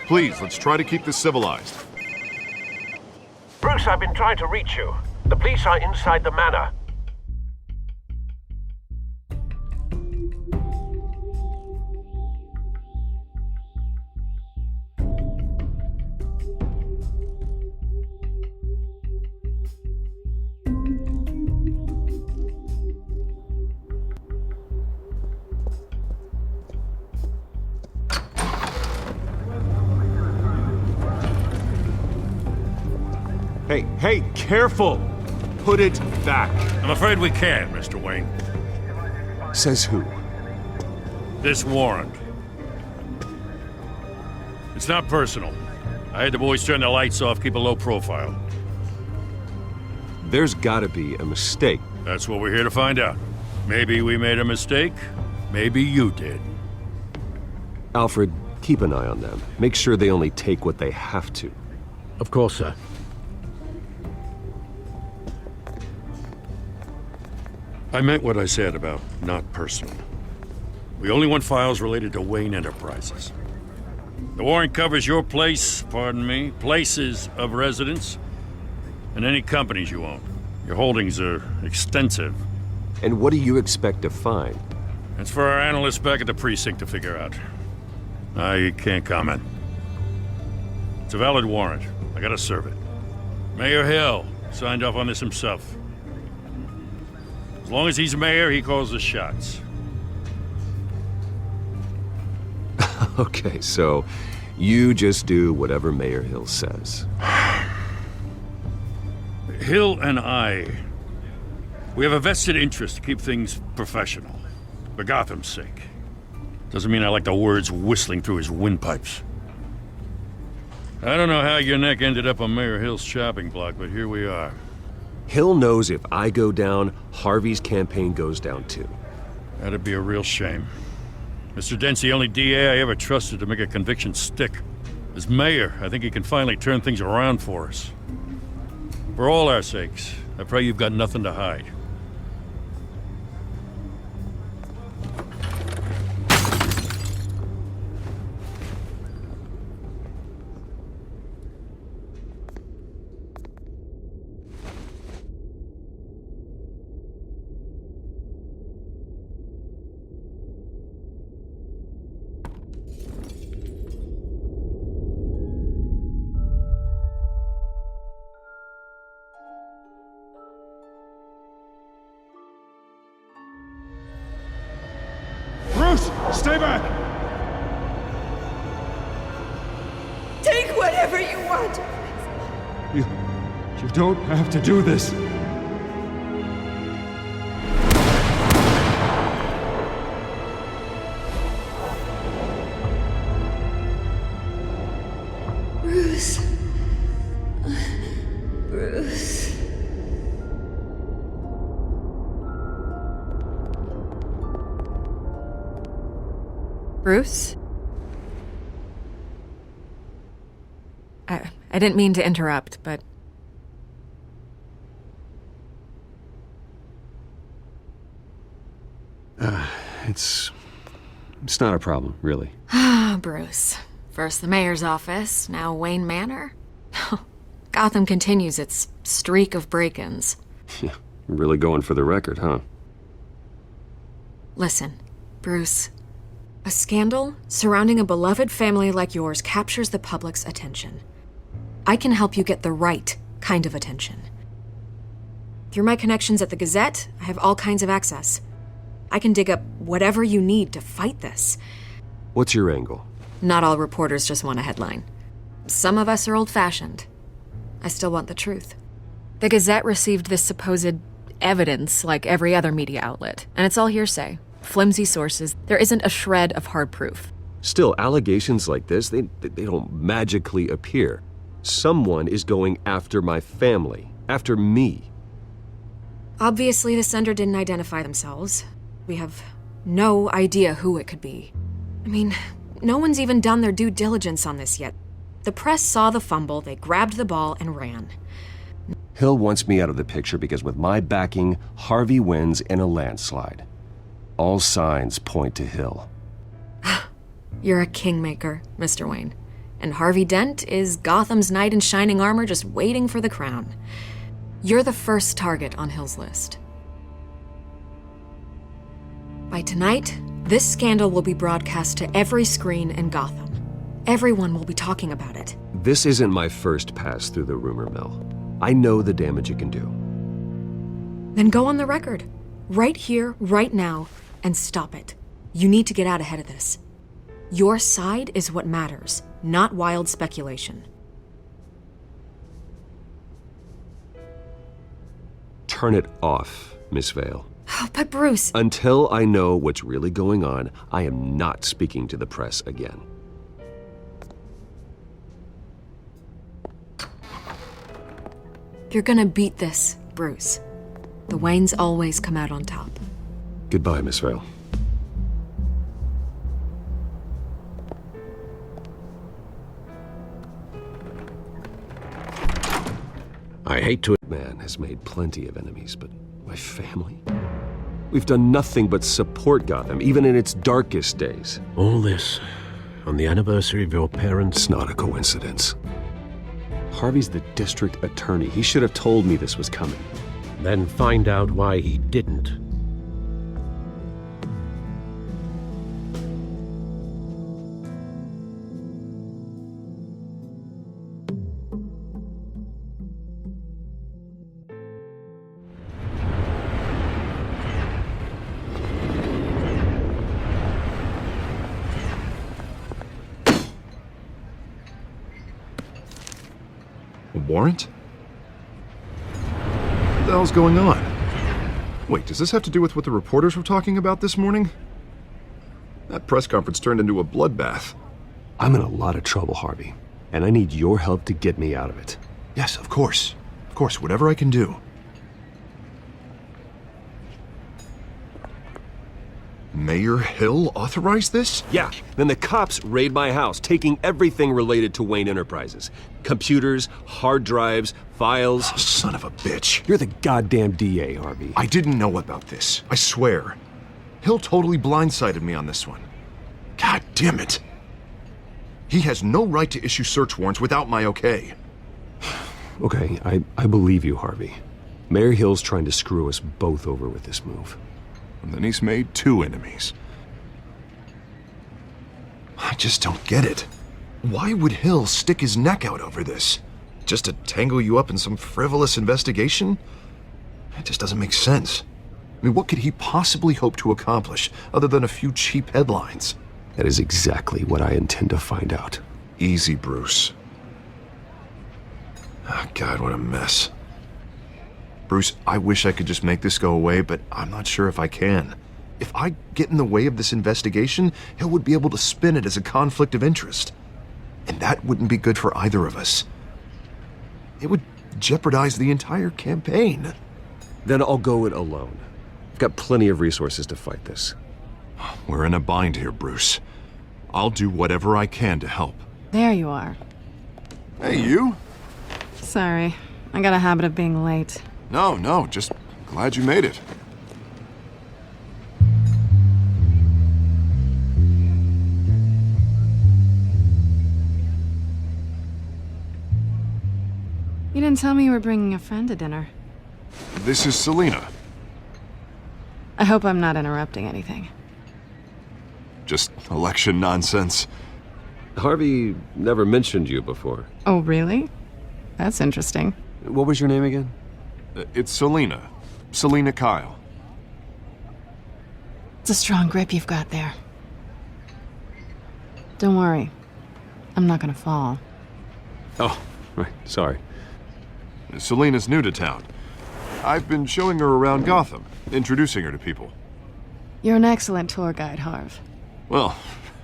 Please, let's try to keep this civilized.
Bruce, I've been trying to reach you. The police are inside the manor.
Hey, careful! Put it back.
I'm afraid we can't, Mr. Wayne.
Says who?
This warrant. It's not personal. I had the boys turn the lights off, keep a low profile.
There's gotta be a mistake.
That's what we're here to find out. Maybe we made a mistake. Maybe you did.
Alfred, keep an eye on them. Make sure they only take what they have to.
Of course, sir.
I meant what I said about not personal. We only want files related to Wayne Enterprises. The warrant covers your places of residence, and any companies you own. Your holdings are extensive.
And what do you expect to find?
It's for our analysts back at the precinct to figure out. I can't comment. It's a valid warrant. I gotta serve it. Mayor Hill signed off on this himself. As long as he's mayor, he calls the shots.
Okay, so you just do whatever Mayor Hill says.
Hill and we have a vested interest to keep things professional. For Gotham's sake. Doesn't mean I like the words whistling through his windpipes. I don't know how your neck ended up on Mayor Hill's chopping block, but here we are.
Hill knows if I go down, Harvey's campaign goes down too.
That'd be a real shame. Mr. Dent's the only DA I ever trusted to make a conviction stick. As mayor, I think he can finally turn things around for us. For all our sakes, I pray you've got nothing to hide.
Stay back!
Take whatever you want.
You don't have to do this.
Bruce. Bruce.
Bruce? I didn't mean to interrupt, but...
It's not a problem, really.
Ah, Bruce. First the mayor's office, now Wayne Manor. Gotham continues its streak of break-ins.
Yeah, really going for the record, huh?
Listen, Bruce. A scandal surrounding a beloved family like yours captures the public's attention. I can help you get the right kind of attention. Through my connections at the Gazette, I have all kinds of access. I can dig up whatever you need to fight this.
What's your angle?
Not all reporters just want a headline. Some of us are old-fashioned. I still want the truth. The Gazette received this supposed evidence like every other media outlet, and it's all hearsay. Flimsy sources. There isn't a shred of hard proof.
Still, allegations like this, they don't magically appear. Someone is going after my family, after me.
Obviously, the sender didn't identify themselves. We have no idea who it could be. I mean, no one's even done their due diligence on this yet. The press saw the fumble, they grabbed the ball and ran.
Hill wants me out of the picture because with my backing, Harvey wins in a landslide. All signs point to Hill.
You're a kingmaker, Mr. Wayne. And Harvey Dent is Gotham's knight in shining armor just waiting for the crown. You're the first target on Hill's list. By tonight, this scandal will be broadcast to every screen in Gotham. Everyone will be talking about it.
This isn't my first pass through the rumor mill. I know the damage it can do.
Then go on the record. Right here, right now, and stop it. You need to get out ahead of this. Your side is what matters, not wild speculation.
Turn it off, Miss Vale.
Oh, but Bruce...
Until I know what's really going on, I am not speaking to the press again.
You're gonna beat this, Bruce. The Waynes always come out on top.
Goodbye, Miss Vale. I hate to... Man has made plenty of enemies, but my family? We've done nothing but support Gotham, even in its darkest days.
All this on the anniversary of your parents?
It's not a coincidence. Harvey's the district attorney. He should have told me this was coming.
Then find out why he didn't.
A warrant? What the hell's going on? Wait, does this have to do with what the reporters were talking about this morning? That press conference turned into a bloodbath.
I'm in a lot of trouble, Harvey, and I need your help to get me out of it.
Yes, of course. Of course, whatever I can do. Mayor Hill authorized this?
Yeah, then the cops raid my house, taking everything related to Wayne Enterprises. Computers, hard drives, files.
Oh, son of a bitch.
You're the goddamn DA, Harvey.
I didn't know about this, I swear. Hill totally blindsided me on this one. God damn it. He has no right to issue search warrants without my okay.
Okay, I believe you, Harvey. Mayor Hill's trying to screw us both over with this move.
And then he's made 2 enemies. I just don't get it. Why would Hill stick his neck out over this? Just to tangle you up in some frivolous investigation? It just doesn't make sense. I mean, what could he possibly hope to accomplish other than a few cheap headlines?
That is exactly what I intend to find out.
Easy, Bruce. Oh, God, what a mess. Bruce, I wish I could just make this go away, but I'm not sure if I can. If I get in the way of this investigation, Hill would be able to spin it as a conflict of interest. And that wouldn't be good for either of us. It would jeopardize the entire campaign.
Then I'll go it alone. I've got plenty of resources to fight this.
We're in a bind here, Bruce. I'll do whatever I can to help.
There you are.
Hey, you?
Sorry, I got a habit of being late.
No, just glad you made it.
You didn't tell me you were bringing a friend to dinner.
This is Selina.
I hope I'm not interrupting anything.
Just election nonsense.
Harvey never mentioned you before.
Oh, really? That's interesting.
What was your name again?
It's Selena. Selena Kyle.
It's a strong grip you've got there. Don't worry. I'm not gonna fall.
Oh, right. Sorry.
Selena's new to town. I've been showing her around Gotham, introducing her to people.
You're an excellent tour guide, Harv.
Well,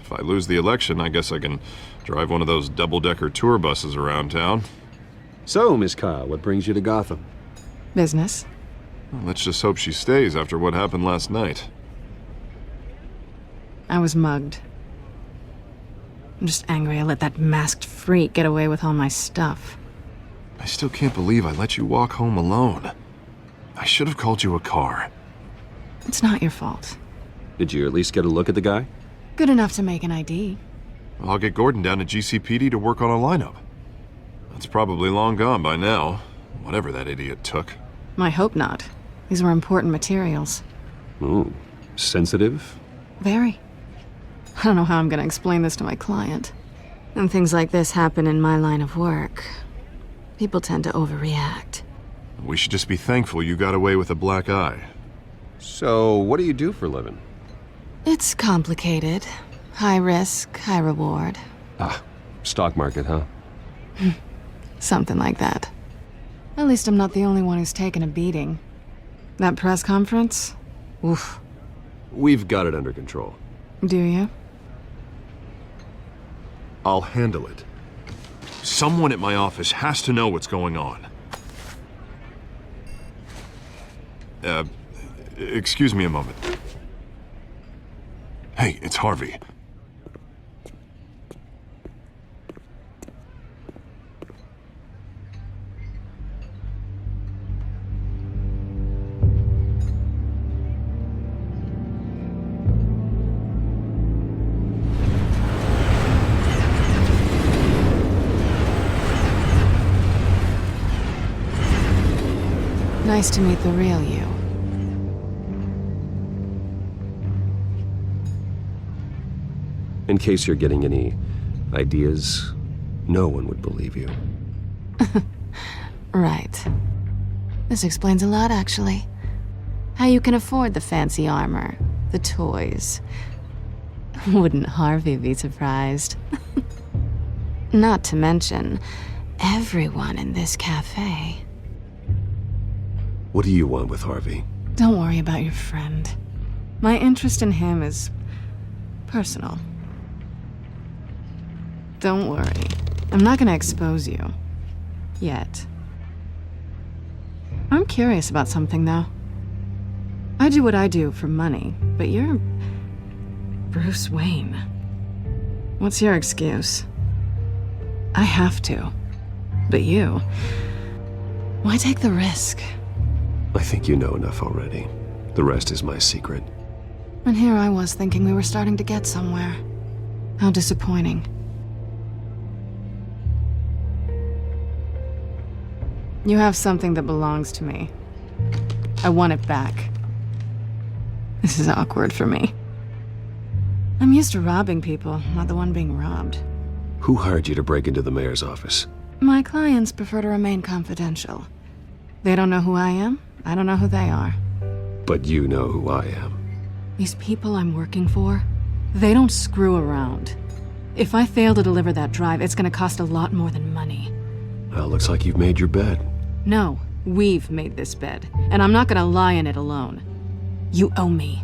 if I lose the election, I guess I can drive one of those double-decker tour buses around town.
So, Miss Kyle, what brings you to Gotham?
Business.
Well, let's just hope she stays after what happened last night.
I was mugged. I'm just angry I let that masked freak get away with all my stuff.
I still can't believe I let you walk home alone. I should have called you a car.
It's not your fault.
Did you at least get a look at the guy?
Good enough to make an ID.
I'll get Gordon down to GCPD to work on a lineup. That's probably long gone by now, whatever that idiot took.
I hope not. These were important materials.
Ooh, sensitive?
Very. I don't know how I'm gonna explain this to my client. And things like this happen in my line of work. People tend to overreact.
We should just be thankful you got away with a black eye.
So, what do you do for a living?
It's complicated. High risk, high reward.
Ah, stock market, huh?
Something like that. At least I'm not the only one who's taken a beating. That press conference? Oof.
We've got it under control.
Do you?
I'll handle it. Someone at my office has to know what's going on. Excuse me a moment. Hey, it's Harvey.
Nice to meet the real you.
In case you're getting any ideas, no one would believe you.
Right. This explains a lot, actually. How you can afford the fancy armor, the toys. Wouldn't Harvey be surprised? Not to mention, everyone in this cafe.
What do you want with Harvey?
Don't worry about your friend. My interest in him is personal. Don't worry. I'm not gonna expose you. Yet. I'm curious about something, though. I do what I do for money, but you're Bruce Wayne. What's your excuse? I have to. But you... why take the risk?
I think you know enough already. The rest is my secret.
And here I was thinking we were starting to get somewhere. How disappointing. You have something that belongs to me. I want it back. This is awkward for me. I'm used to robbing people, not the one being robbed.
Who hired you to break into the mayor's office?
My clients prefer to remain confidential. They don't know who I am. I don't know who they are.
But you know who I am.
These people I'm working for, they don't screw around. If I fail to deliver that drive, it's gonna cost a lot more than money.
Well, looks like you've made your bed.
No, we've made this bed, and I'm not gonna lie in it alone. You owe me.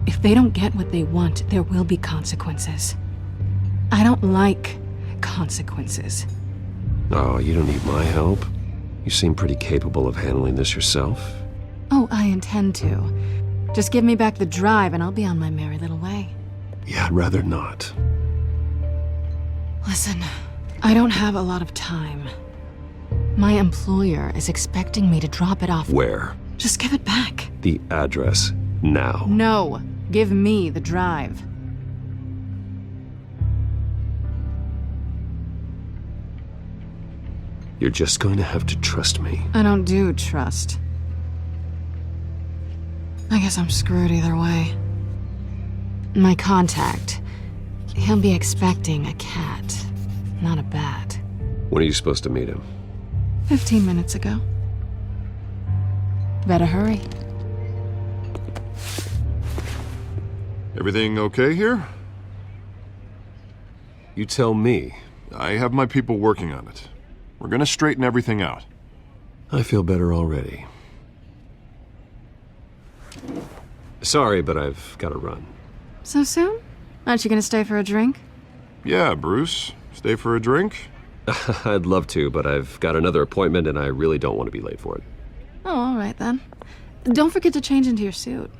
If they don't get what they want, there will be consequences. I don't like consequences.
Oh, you don't need my help. You seem pretty capable of handling this yourself.
Oh, I intend to. Just give me back the drive and I'll be on my merry little way.
Yeah, I'd rather not.
Listen, I don't have a lot of time. My employer is expecting me to drop it off.
Where?
Just give it back.
The address, now.
No, give me the drive.
You're just going to have to trust me.
I don't do trust. I guess I'm screwed either way. My contact, he'll be expecting a cat, not a bat.
When are you supposed to meet him?
15 minutes ago. Better hurry.
Everything okay here?
You tell me.
I have my people working on it. We're gonna straighten everything out.
I feel better already. Sorry, but I've got to run.
So soon? Aren't you gonna stay for a drink?
Yeah, Bruce. Stay for a drink?
I'd love to, but I've got another appointment and I really don't want to be late for it.
Oh, all right then. Don't forget to change into your suit.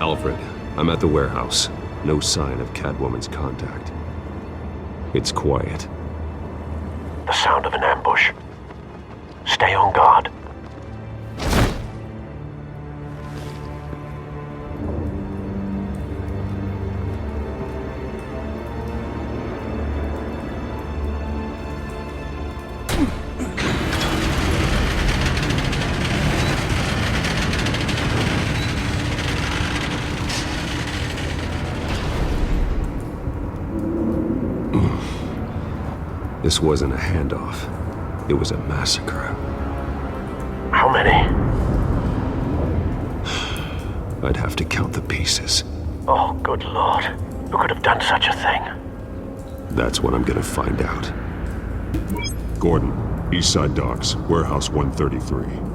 Alfred, I'm at the warehouse. No sign of Catwoman's contact. It's quiet.
The sound of an ambush. Stay on guard.
This wasn't a handoff. It was a massacre.
How many?
I'd have to count the pieces.
Oh, good lord. Who could have done such a thing?
That's what I'm gonna find out.
Gordon, Eastside Docks, Warehouse 133.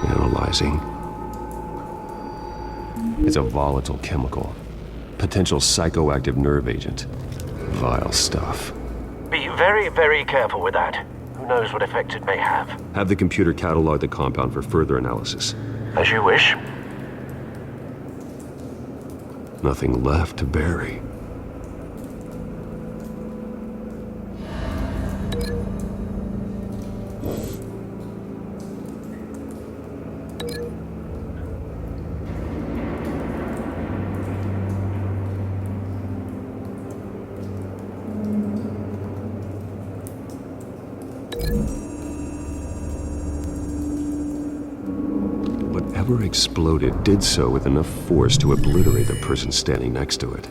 Analyzing. It's a volatile chemical. Potential psychoactive nerve agent. Vile stuff.
Be very, very careful with that. Who knows what effect it may have.
Have the computer catalog the compound for further analysis.
As you wish.
Nothing left to bury. Whatever exploded did so with enough force to obliterate the person standing next to it.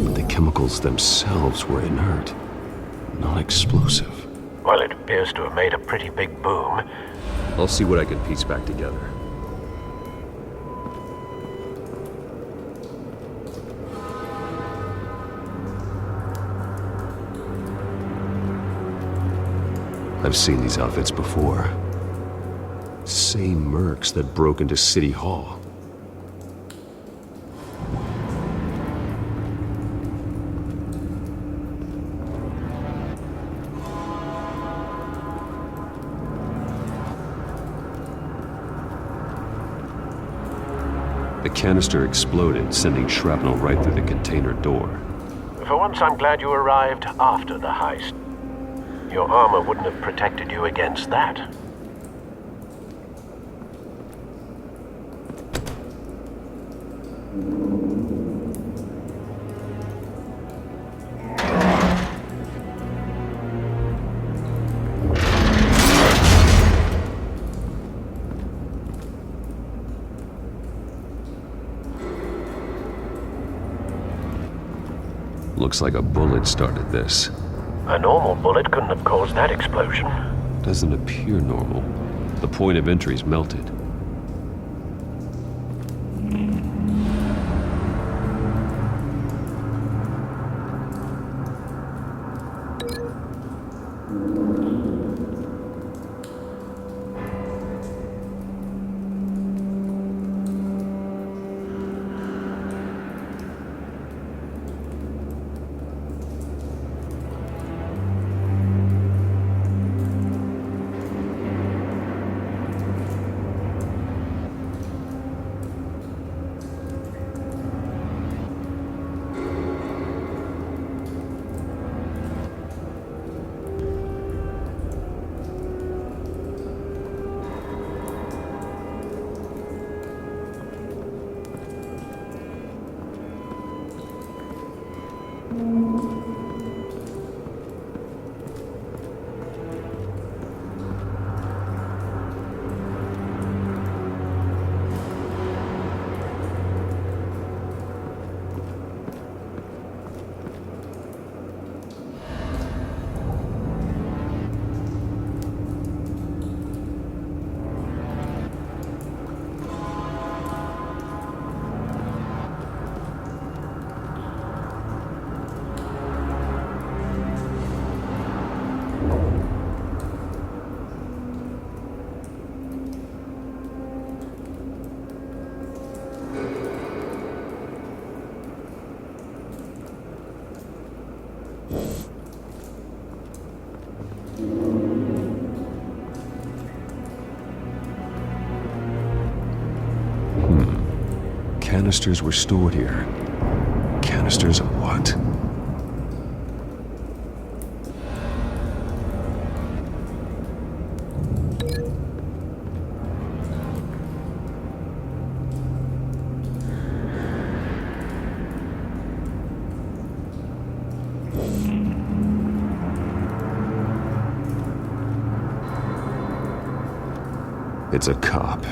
But the chemicals themselves were inert, not explosive.
Well, it appears to have made a pretty big boom.
I'll see what I can piece back together. I've seen these outfits before. Same mercs that broke into City Hall. The canister exploded, sending shrapnel right through the container door.
For once, I'm glad you arrived after the heist. Your armor wouldn't have protected you against that.
Looks like a bullet started this.
A normal bullet couldn't have caused that explosion.
Doesn't appear normal. The point of entry's melted. Canisters were stored here. Canisters of what? It's a cop.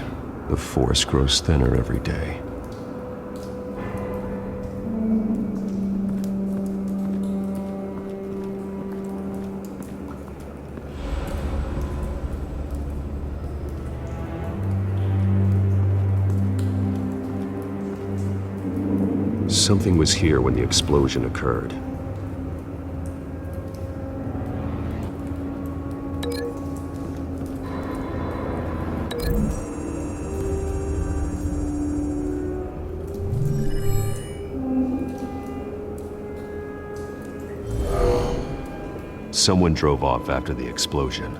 The force grows thinner every day. Something was here when the explosion occurred. Someone drove off after the explosion.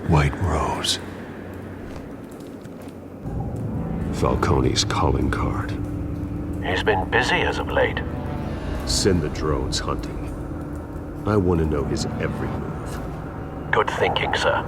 White Rose. Falcone's calling card.
He's been busy as of late.
Send the drones hunting. I want to know his every move.
Good thinking, sir.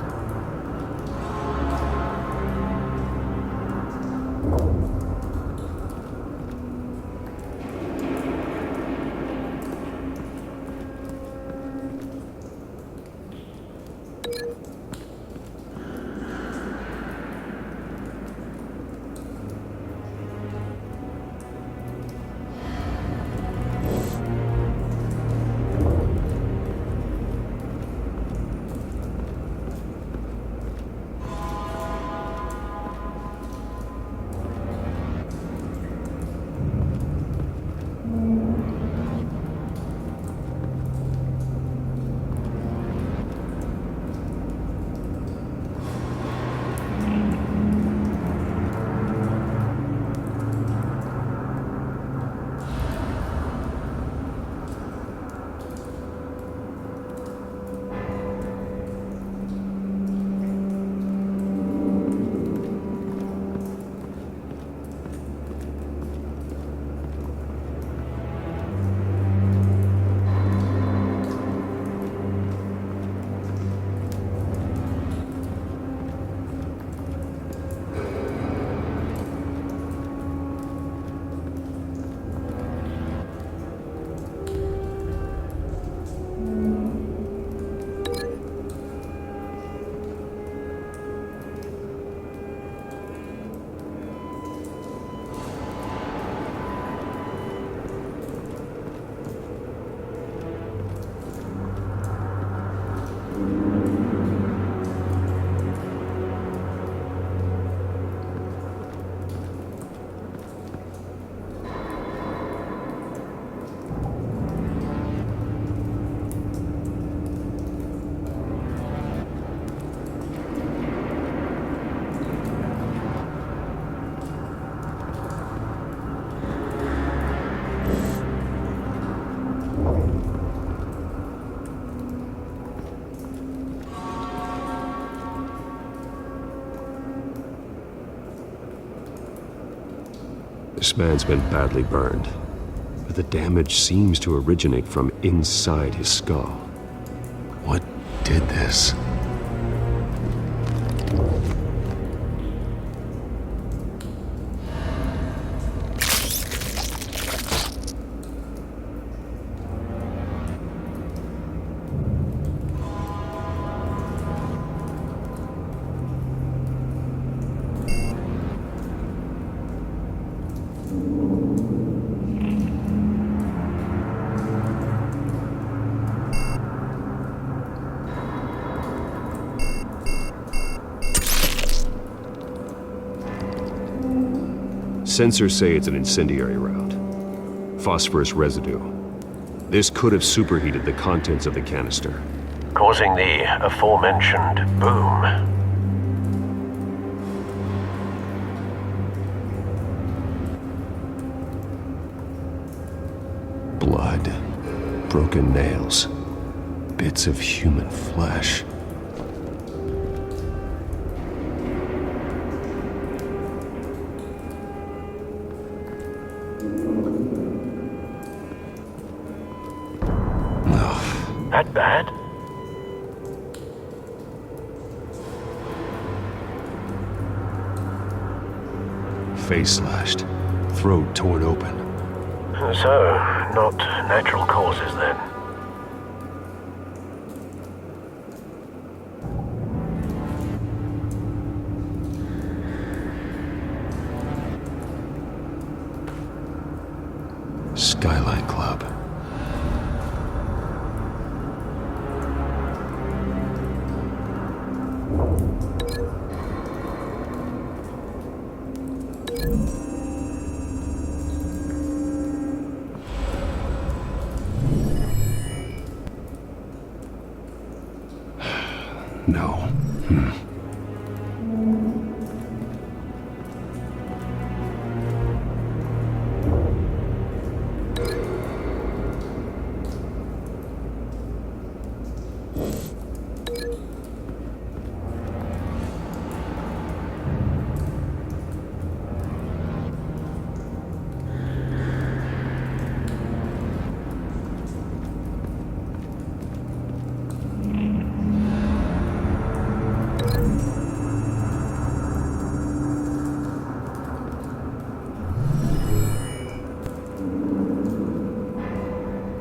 This man's been badly burned, but the damage seems to originate from inside his skull. What did this? Sensors say it's an incendiary round. Phosphorus residue. This could have superheated the contents of the canister,
causing the aforementioned boom.
Blood, broken nails, bits of human flesh.
That bad?
Face slashed, throat torn open.
So, not natural causes then.
Skyline Club. No.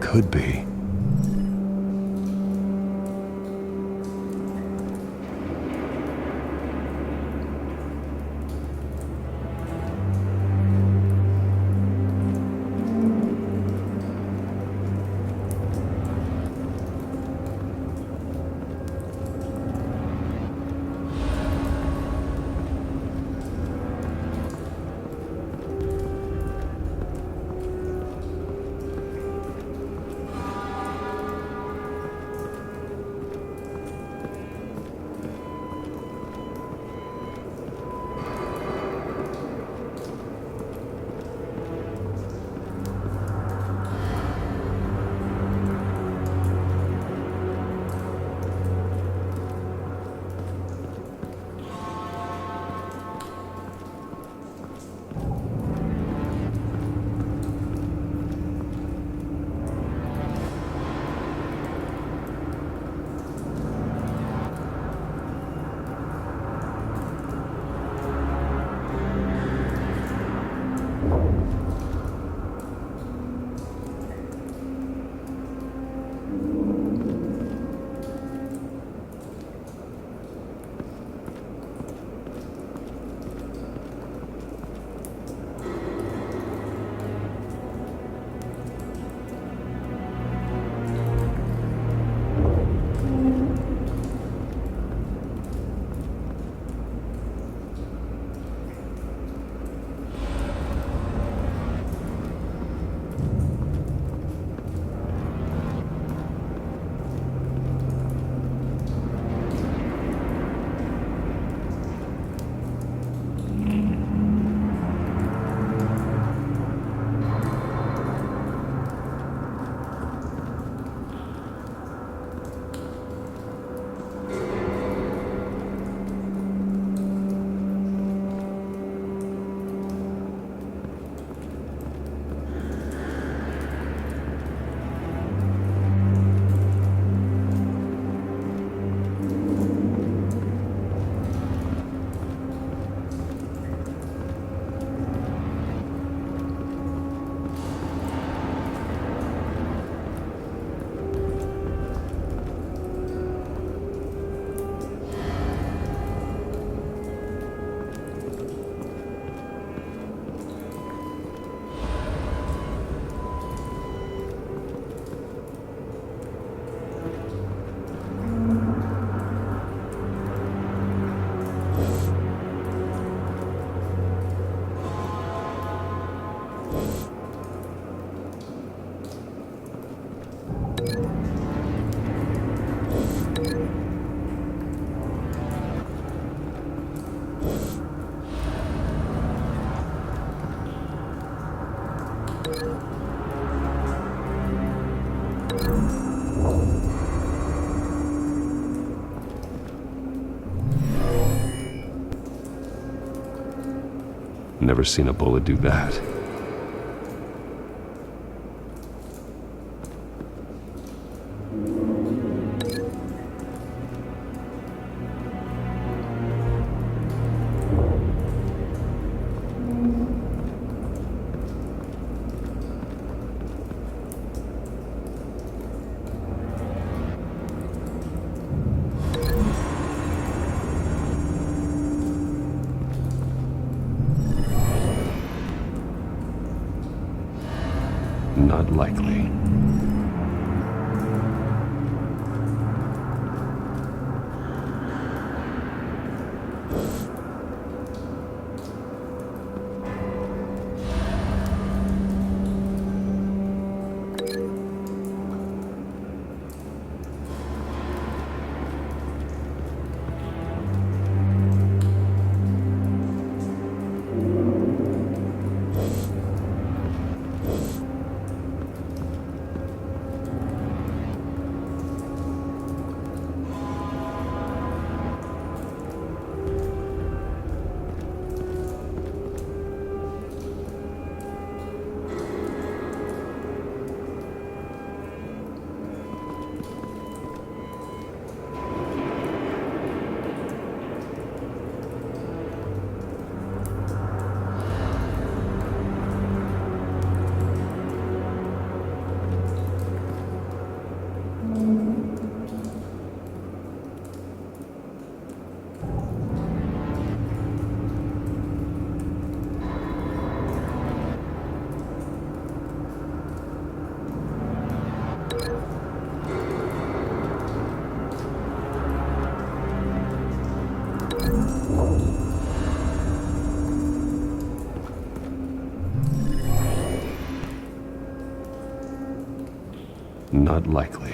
Could be. Never seen a bullet do that. Not likely. Not likely.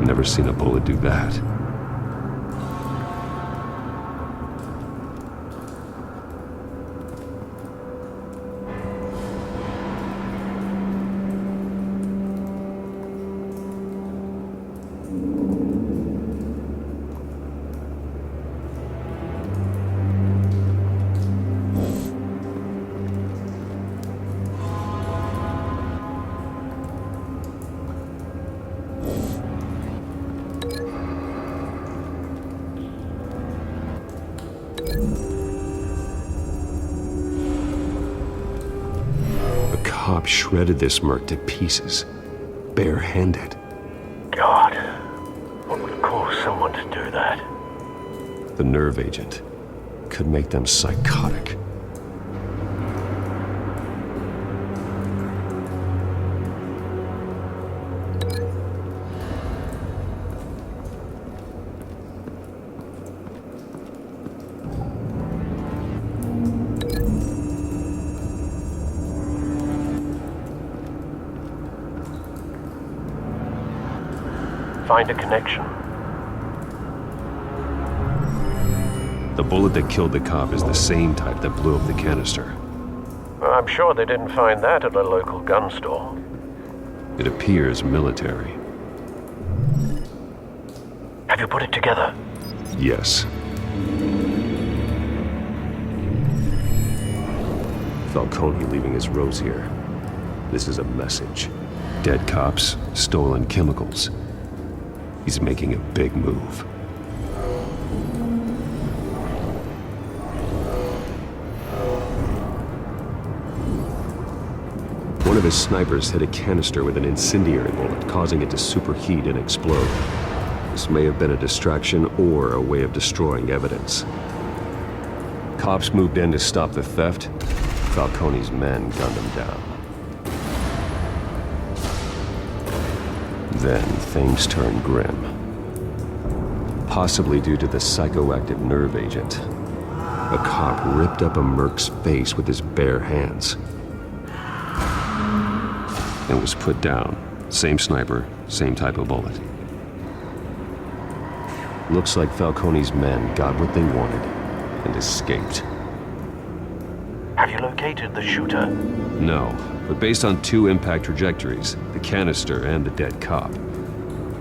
Never seen a bullet do that. Cop shredded this merc to pieces, bare-handed.
God, what would cause someone to do that?
The nerve agent could make them psychotic.
Find a connection.
The bullet that killed the cop is the same type that blew up the canister.
I'm sure they didn't find that at a local gun store.
It appears military.
Have you put it together?
Yes. Falcone leaving his rose here. This is a message. Dead cops, stolen chemicals. He's making a big move. One of his snipers hit a canister with an incendiary bullet, causing it to superheat and explode. This may have been a distraction or a way of destroying evidence. Cops moved in to stop the theft. Falcone's men gunned him down. Then things turned grim. possibly due to the psychoactive nerve agent. A cop ripped up a merc's face with his bare hands and was put down. Same sniper, same type of bullet. Looks like Falcone's men got what they wanted and escaped.
Have you located the shooter?
No, but based on 2 impact trajectories, the canister and the dead cop,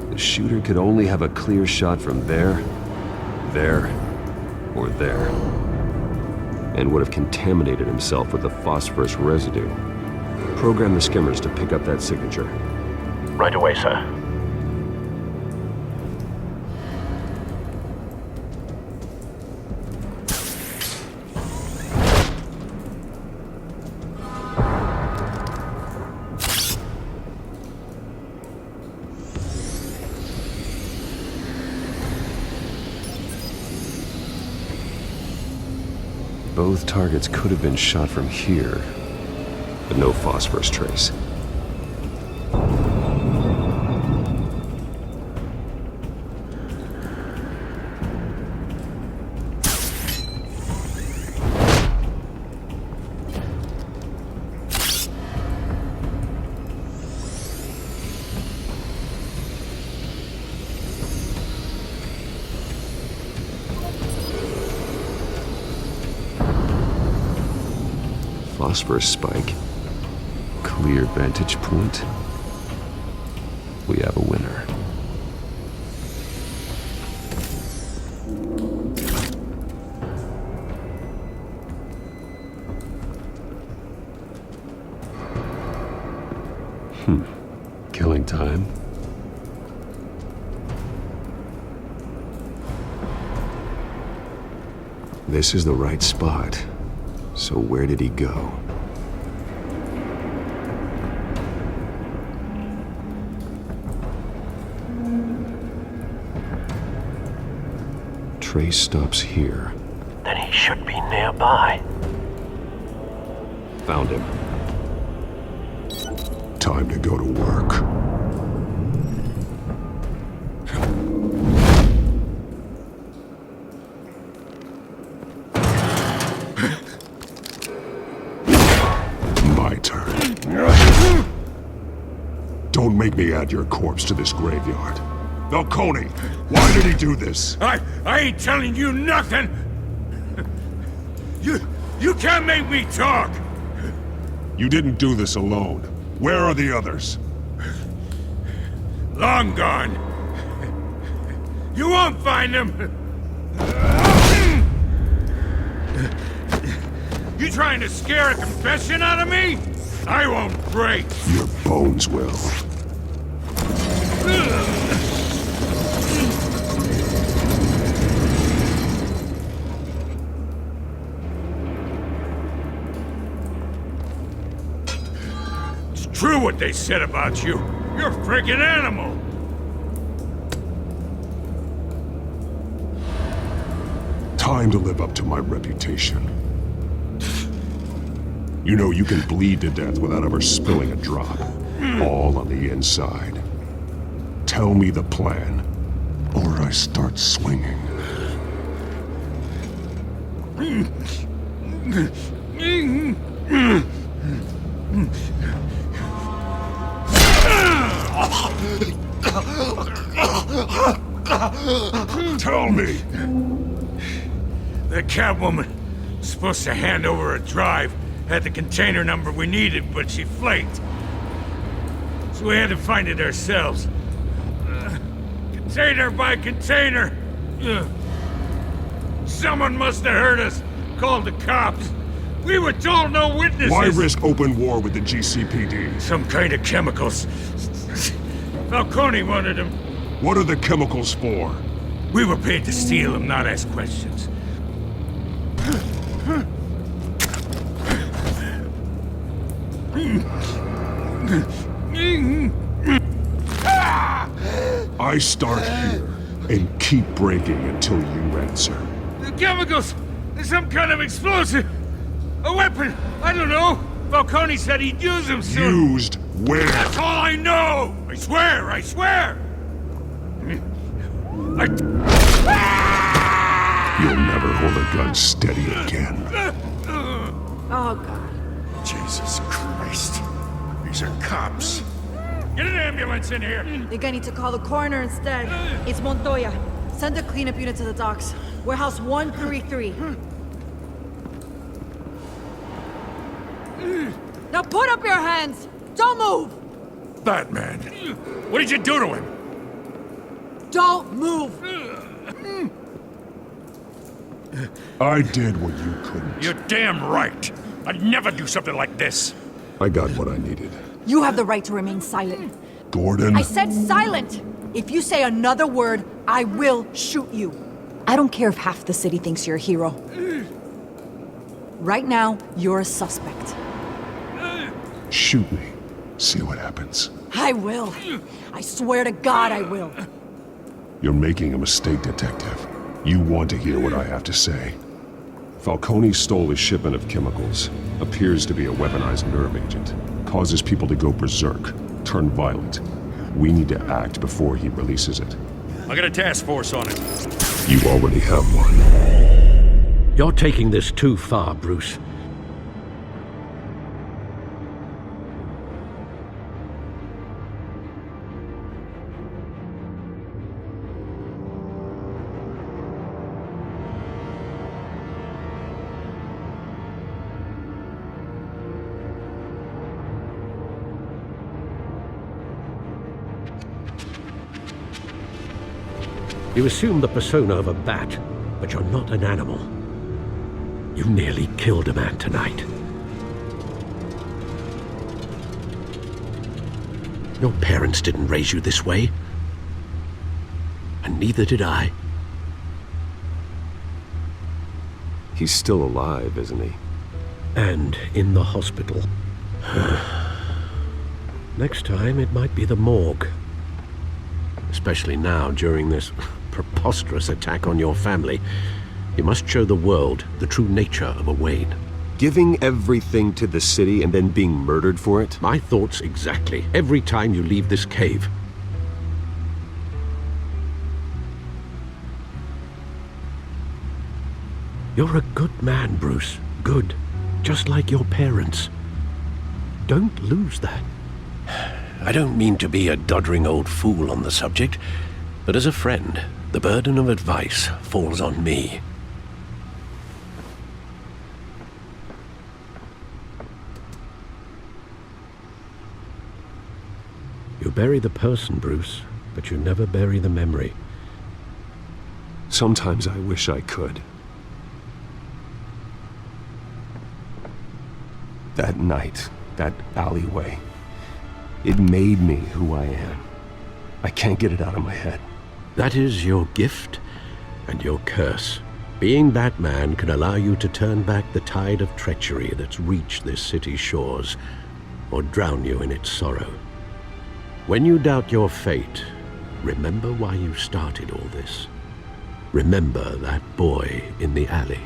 the shooter could only have a clear shot from there, or there, and would have contaminated himself with the phosphorus residue. Program the skimmers to pick up that signature.
Right away, sir.
Both targets could have been shot from here, but no phosphorus trace. Phosphorus spike. Clear vantage point. We have a winner. Killing time. This is the right spot. So where did he go? Trace stops here.
Then he should be nearby.
Found him.
Time to go to work. My turn. Don't make me add your corpse to this graveyard. Falcone, why did he do this?
I ain't telling you nothing! You can't make me talk!
You didn't do this alone. Where are the others?
Long gone. You won't find them! You trying to scare a confession out of me? I won't break!
Your bones will.
True what they said about you. You're a freaking animal.
Time to live up to my reputation. You know you can bleed to death without ever spilling a drop. All on the inside. Tell me the plan, or I start swinging. Tell me!
The Catwoman was supposed to hand over a drive, had the container number we needed, but she flaked. So we had to find it ourselves. Container by container! Someone must have heard us, called the cops. We were told no witnesses!
Why risk open war with the GCPD?
Some kind of chemicals. Falcone wanted them.
What are the chemicals for?
We were paid to steal them, not ask questions.
I start here and keep breaking until you answer.
The chemicals! There's some kind of explosive! A weapon! I don't know! Falcone said he'd use them soon!
Used where?
That's all I know! I swear! I swear!
never hold a gun steady again.
Oh, God.
Jesus Christ. These are cops. Get an ambulance in here!
Think I need to call the coroner instead. It's Montoya. Send a cleanup unit to the docks. Warehouse 133. Now put up your hands! Don't move!
Batman, what did you do to him?
Don't move!
I did what you couldn't.
You're damn right. I'd never do something like this.
I got what I needed.
You have the right to remain silent.
Gordon?
I said silent! If you say another word, I will shoot you. I don't care if half the city thinks you're a hero. Right now, you're a suspect.
Shoot me. See what happens.
I will. I swear to God I will.
You're making a mistake, Detective. You want to hear what I have to say. Falcone stole a shipment of chemicals. Appears to be a weaponized nerve agent. Causes people to go berserk, turn violent. We need to act before he releases it.
I got a task force on it.
You already have one.
You're taking this too far, Bruce. You assume the persona of a bat, but you're not an animal. You nearly killed a man tonight. Your parents didn't raise you this way. And neither did I.
He's still alive, isn't he?
And in the hospital. Next time, it might be the morgue. Especially now, during this preposterous attack on your family. You must show the world the true nature of a Wayne.
Giving everything to the city and then being murdered for it?
My thoughts exactly. Every time you leave this cave. You're a good man, Bruce. Good. Just like your parents. Don't lose that. I don't mean to be a doddering old fool on the subject, but as a friend, the burden of advice falls on me. You bury the person, Bruce, but you never bury the memory.
Sometimes I wish I could. That night, that alleyway, it made me who I am. I can't get it out of my head.
That is your gift and your curse. Being Batman can allow you to turn back the tide of treachery that's reached this city's shores, or drown you in its sorrow. When you doubt your fate, remember why you started all this. Remember that boy in the alley.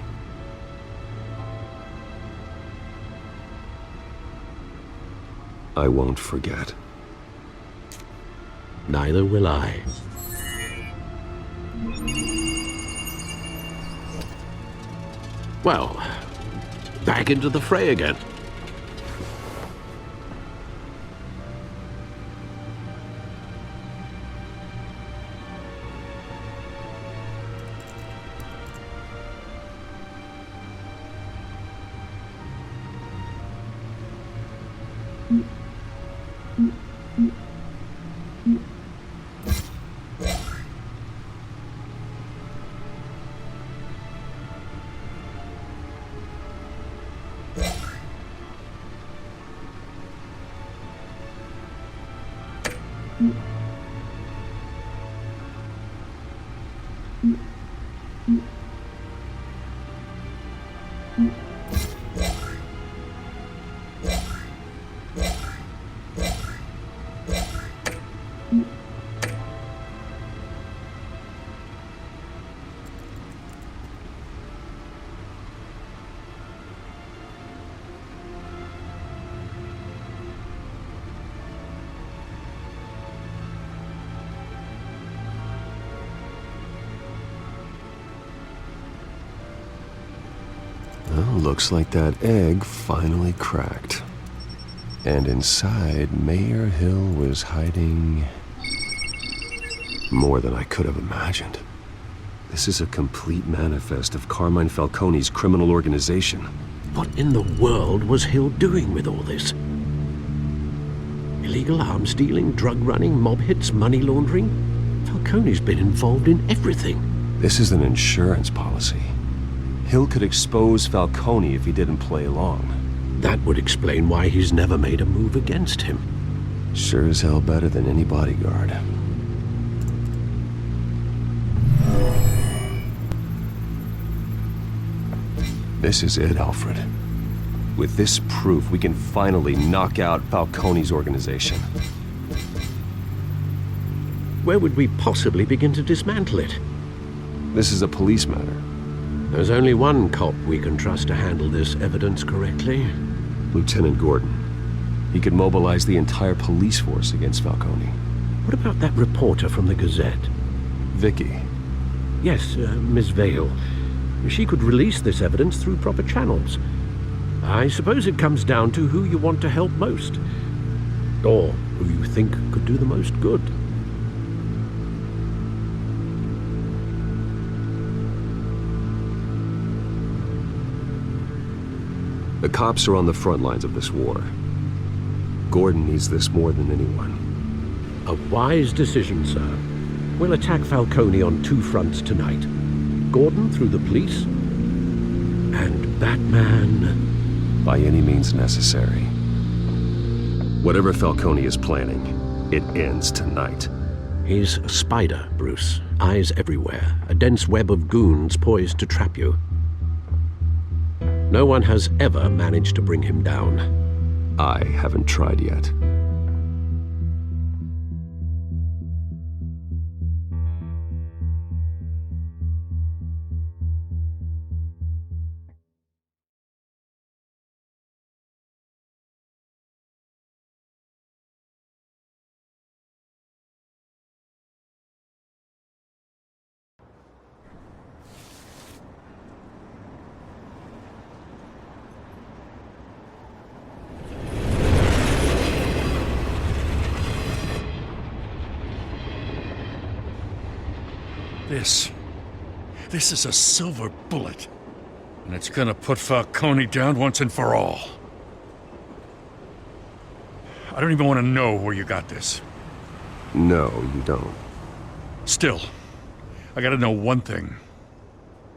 I won't forget.
Neither will I. Well, back into the fray again.
Well, looks like that egg finally cracked. And inside, Mayor Hill was hiding more than I could have imagined. This is a complete manifest of Carmine Falcone's criminal organization.
What in the world was Hill doing with all this? Illegal arms dealing, drug running, mob hits, money laundering? Falcone's been involved in everything.
This is an insurance policy. Hill could expose Falcone if he didn't play along.
That would explain why he's never made a move against him.
Sure as hell better than any bodyguard. This is it, Alfred. With this proof, we can finally knock out Falcone's organization.
Where would we possibly begin to dismantle it?
This is a police matter.
There's only one cop we can trust to handle this evidence correctly.
Lieutenant Gordon. He could mobilize the entire police force against Falcone.
What about that reporter from the Gazette?
Vicky.
Yes, Miss Vale. She could release this evidence through proper channels. I suppose it comes down to who you want to help most. Or who you think could do the most good.
The cops are on the front lines of this war. Gordon needs this more than anyone.
A wise decision, sir. We'll attack Falcone on two fronts tonight. Gordon through the police, and Batman...
by any means necessary. Whatever Falcone is planning, it ends tonight.
He's a spider, Bruce. Eyes everywhere. A dense web of goons poised to trap you. No one has ever managed to bring him down.
I haven't tried yet.
This is a silver bullet. And it's gonna put Falcone down once and for all. I don't even want to know where you got this.
No, you don't.
Still, I gotta know one thing.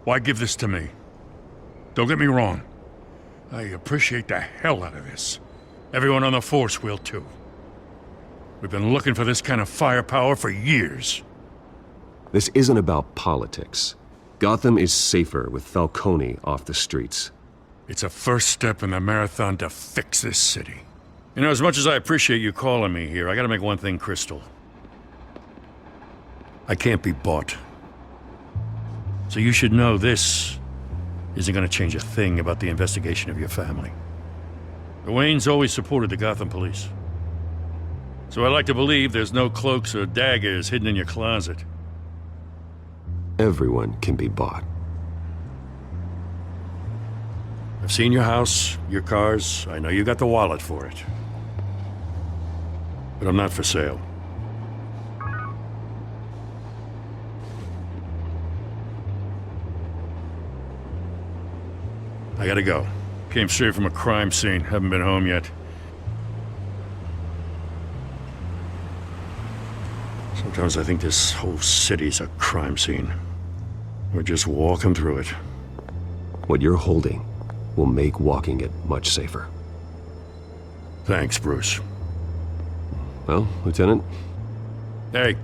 Why give this to me? Don't get me wrong. I appreciate the hell out of this. Everyone on the force will too. We've been looking for this kind of firepower for years.
This isn't about politics. Gotham is safer with Falcone off the streets.
It's a first step in the marathon to fix this city. You know, as much as I appreciate you calling me here, I gotta make one thing crystal. I can't be bought. So you should know this isn't gonna change a thing about the investigation of your family. The Waynes always supported the Gotham police. So I like to believe there's no cloaks or daggers hidden in your closet.
Everyone can be bought.
I've seen your house, your cars. I know you got the wallet for it. But I'm not for sale. I gotta go. Came straight from a crime scene. Haven't been home yet. Sometimes I think this whole city's a crime scene. We're just walking through it.
What you're holding will make walking it much safer.
Thanks, Bruce.
Well, Lieutenant?
Hey,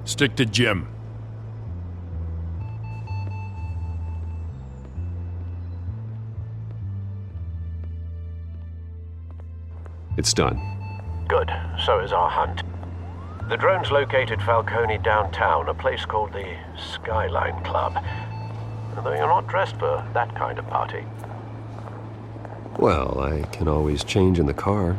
stick to Jim.
It's done.
Good. So is our hunt. The drones located Falcone downtown, a place called the Skyline Club. Although you're not dressed for that kind of party.
Well, I can always change in the car.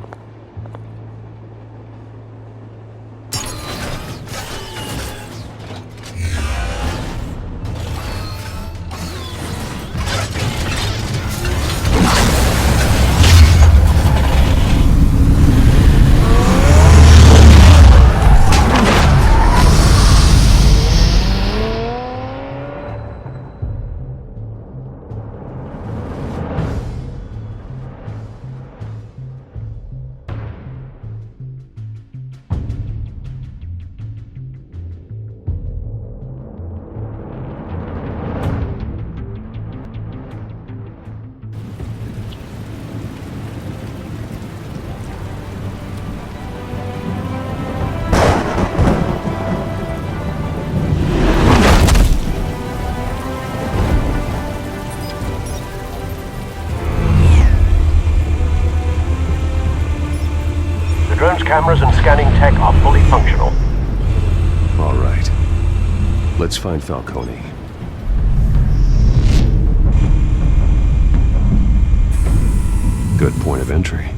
cameras and scanning tech are fully functional.
All right. Let's find Falcone. Good point of entry.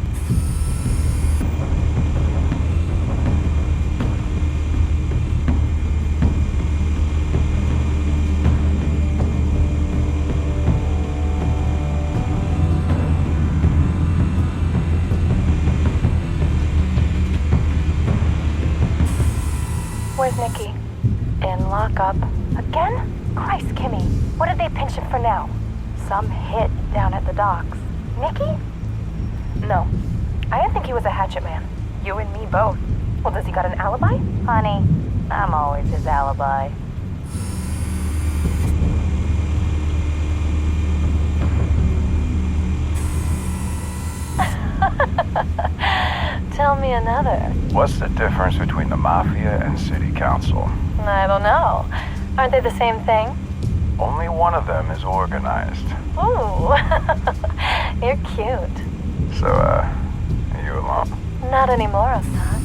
Where's Nikki? In lockup. Again? Christ, Kimmy. What did they pinch him for now? Some hit down at the docks. Nikki? No. I didn't think he was a hatchet man. You and me both. Well, does he got an alibi? Honey, I'm always his alibi. Tell me another.
What's the difference between the Mafia and City Council?
I don't know. Aren't they the same thing?
Only one of them is organized.
Ooh. You're cute.
So, are you alone?
Not anymore, I'm not.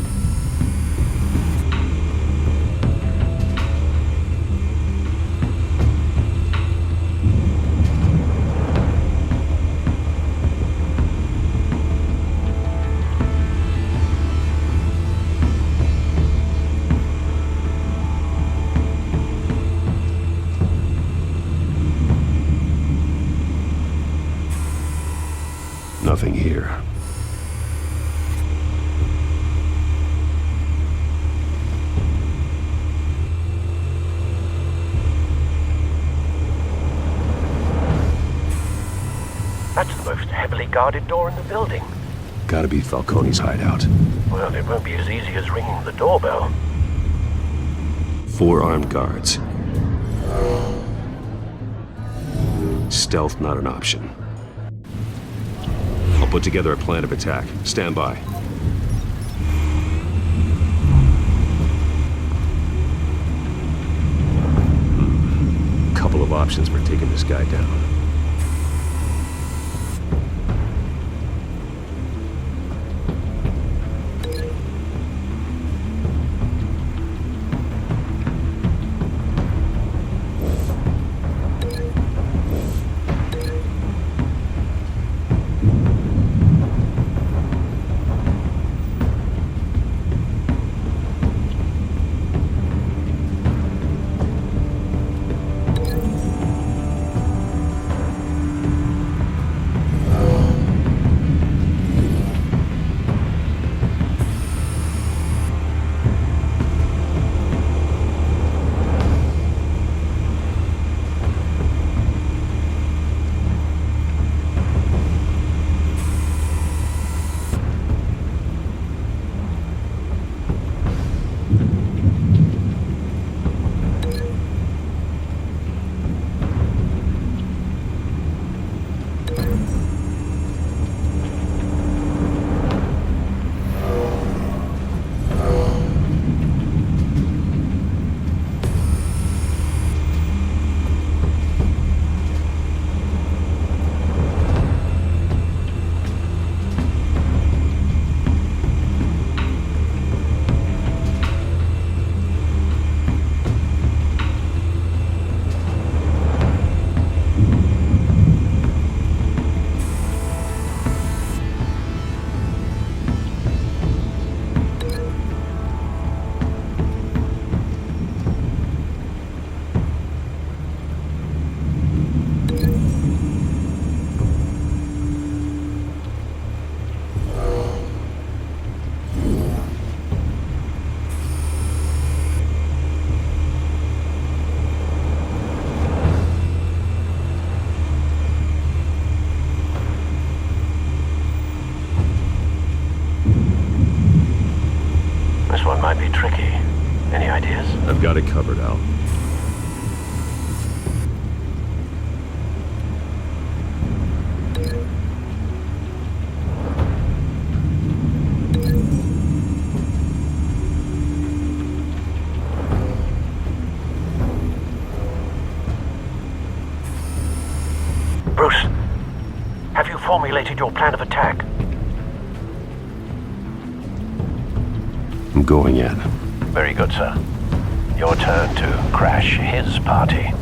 Nothing here.
That's the most heavily guarded door in the building.
Gotta be Falcone's hideout.
Well, it won't be as easy as ringing the doorbell.
4 armed guards. Stealth not an option. I'll put together a plan of attack. Stand by. Couple of options for taking this guy down.
This one might be tricky. Any ideas?
I've got it covered, Al.
Bruce, have you formulated your plan of attack?
going in.
Very good, sir. Your turn to crash his party.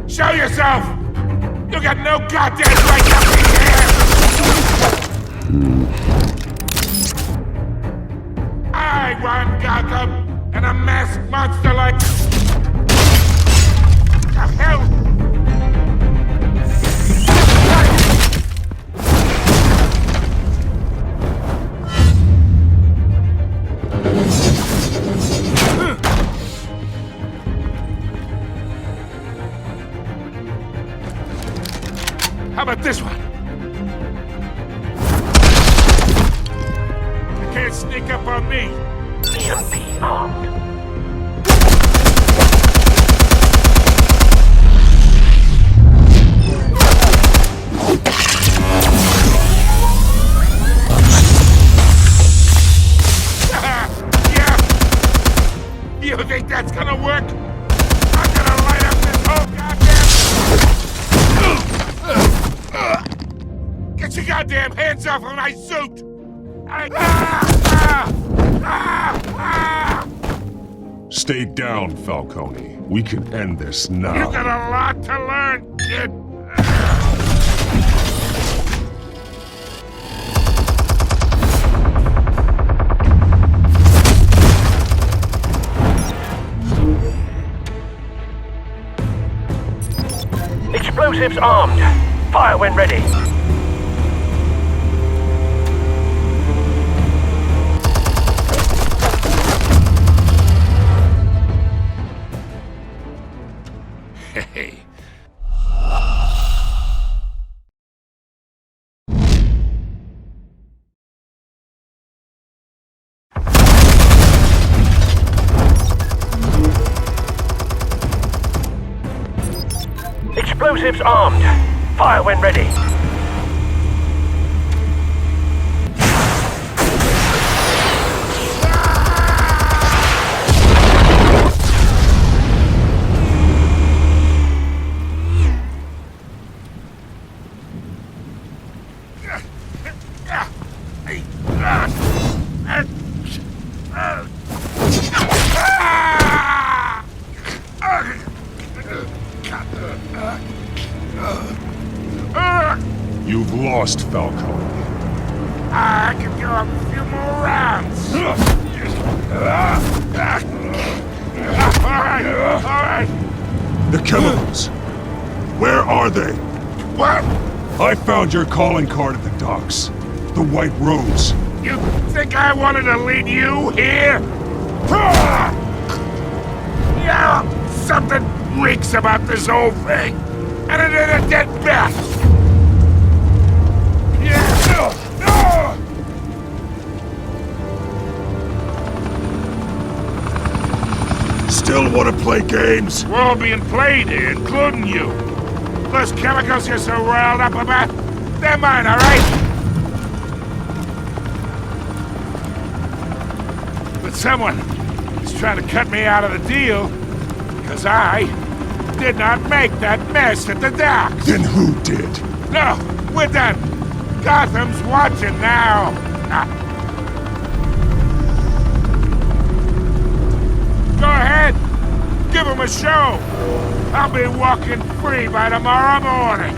Show yourself! You got no goddamn right to be here! I run Gotham, and a masked monster like... The hell? How about this one? You can't sneak up on me.
EMP armed.
Yeah. You think that's gonna work? I'm gonna light up this whole goddamn... Get your goddamn hands off of my suit!
Stay down, Falcone. We can end this now.
You got a lot to learn, kid.
Explosives armed. Fire when ready.
Hey.
Explosives armed. Fire when ready.
You've lost, Falcone.
I can go a few more rounds. All right.
The chemicals. Where are they?
What?
I found your calling card at the docks. The White Rose.
You think I wanted to lead you here? Yeah, something reeks about this whole thing. And it ain't a dead bat.
Still want to play games?
We're all being played here, including you. Those chemicals you're so riled up about, they're mine, all right? But He's trying to cut me out of the deal, because I did not make that mess at the docks.
Then who did?
No, we're done. Gotham's watching now. Go ahead. Give him a show. I'll be walking free by tomorrow morning.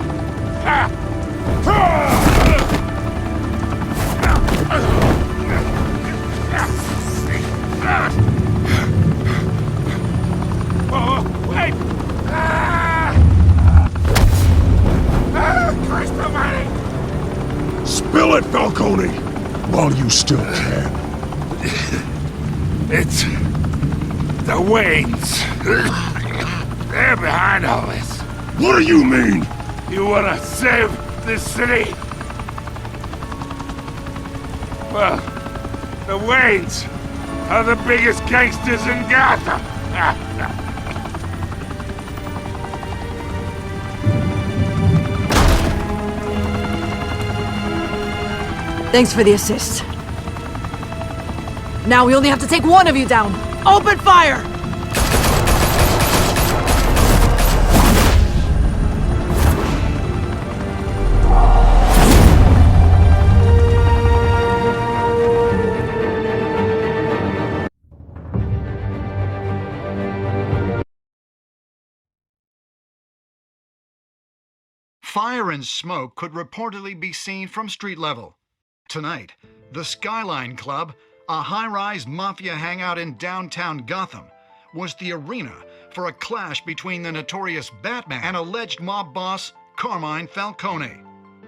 Oh, wait! Christ almighty!
Spill it, Falcone! While you still can.
It's the Waynes. They're behind all this.
What do you mean?
You wanna save this city? Well, the Waynes are the biggest gangsters in Gotham.
Thanks for the assist. Now we only have to take one of you down. Open fire!
Fire and smoke could reportedly be seen from street level. Tonight, the Skyline Club, a high-rise mafia hangout in downtown Gotham, was the arena for a clash between the notorious Batman and alleged mob boss Carmine Falcone,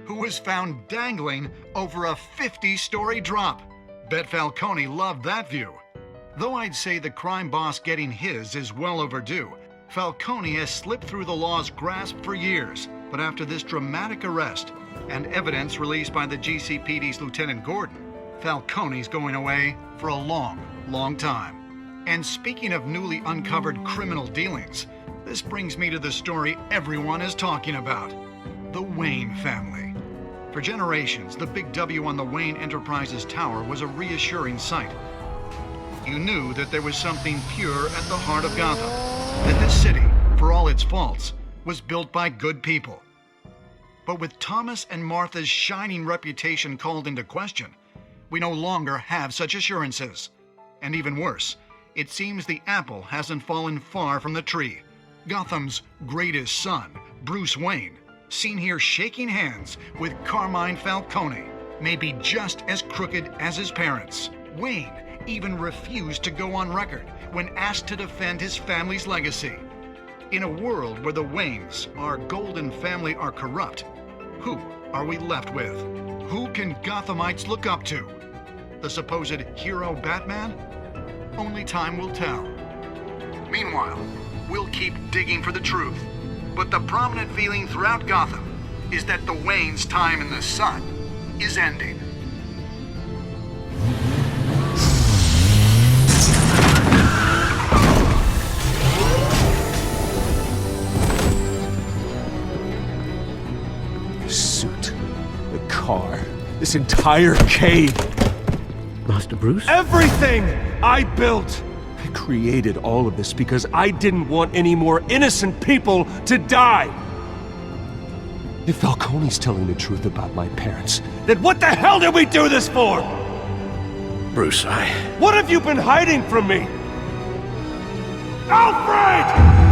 who was found dangling over a 50-story drop. Bet Falcone loved that view. Though I'd say the crime boss getting his is well overdue, Falcone has slipped through the law's grasp for years. But after this dramatic arrest and evidence released by the GCPD's Lieutenant Gordon, Falcone's going away for a long, long time. And speaking of newly uncovered criminal dealings, this brings me to the story everyone is talking about: the Wayne family. For generations, the big W on the Wayne Enterprises Tower was a reassuring sight. You knew that there was something pure at the heart of Gotham, that this city, for all its faults, was built by good people. But with Thomas and Martha's shining reputation called into question, we no longer have such assurances. And even worse, it seems the apple hasn't fallen far from the tree. Gotham's greatest son, Bruce Wayne, seen here shaking hands with Carmine Falcone, may be just as crooked as his parents. Wayne even refused to go on record when asked to defend his family's legacy. In a world where the Waynes, our golden family, are corrupt, who are we left with? Who can Gothamites look up to? The supposed hero Batman? Only time will tell. Meanwhile, we'll keep digging for the truth. But the prominent feeling throughout Gotham is that the Waynes' time in the sun is ending.
Car, this entire cave.
Master Bruce?
Everything I built. I created all of this because I didn't want any more innocent people to die. If Falcone's telling the truth about my parents, then what the hell did we do this for?
Bruce,
What have you been hiding from me? Alfred!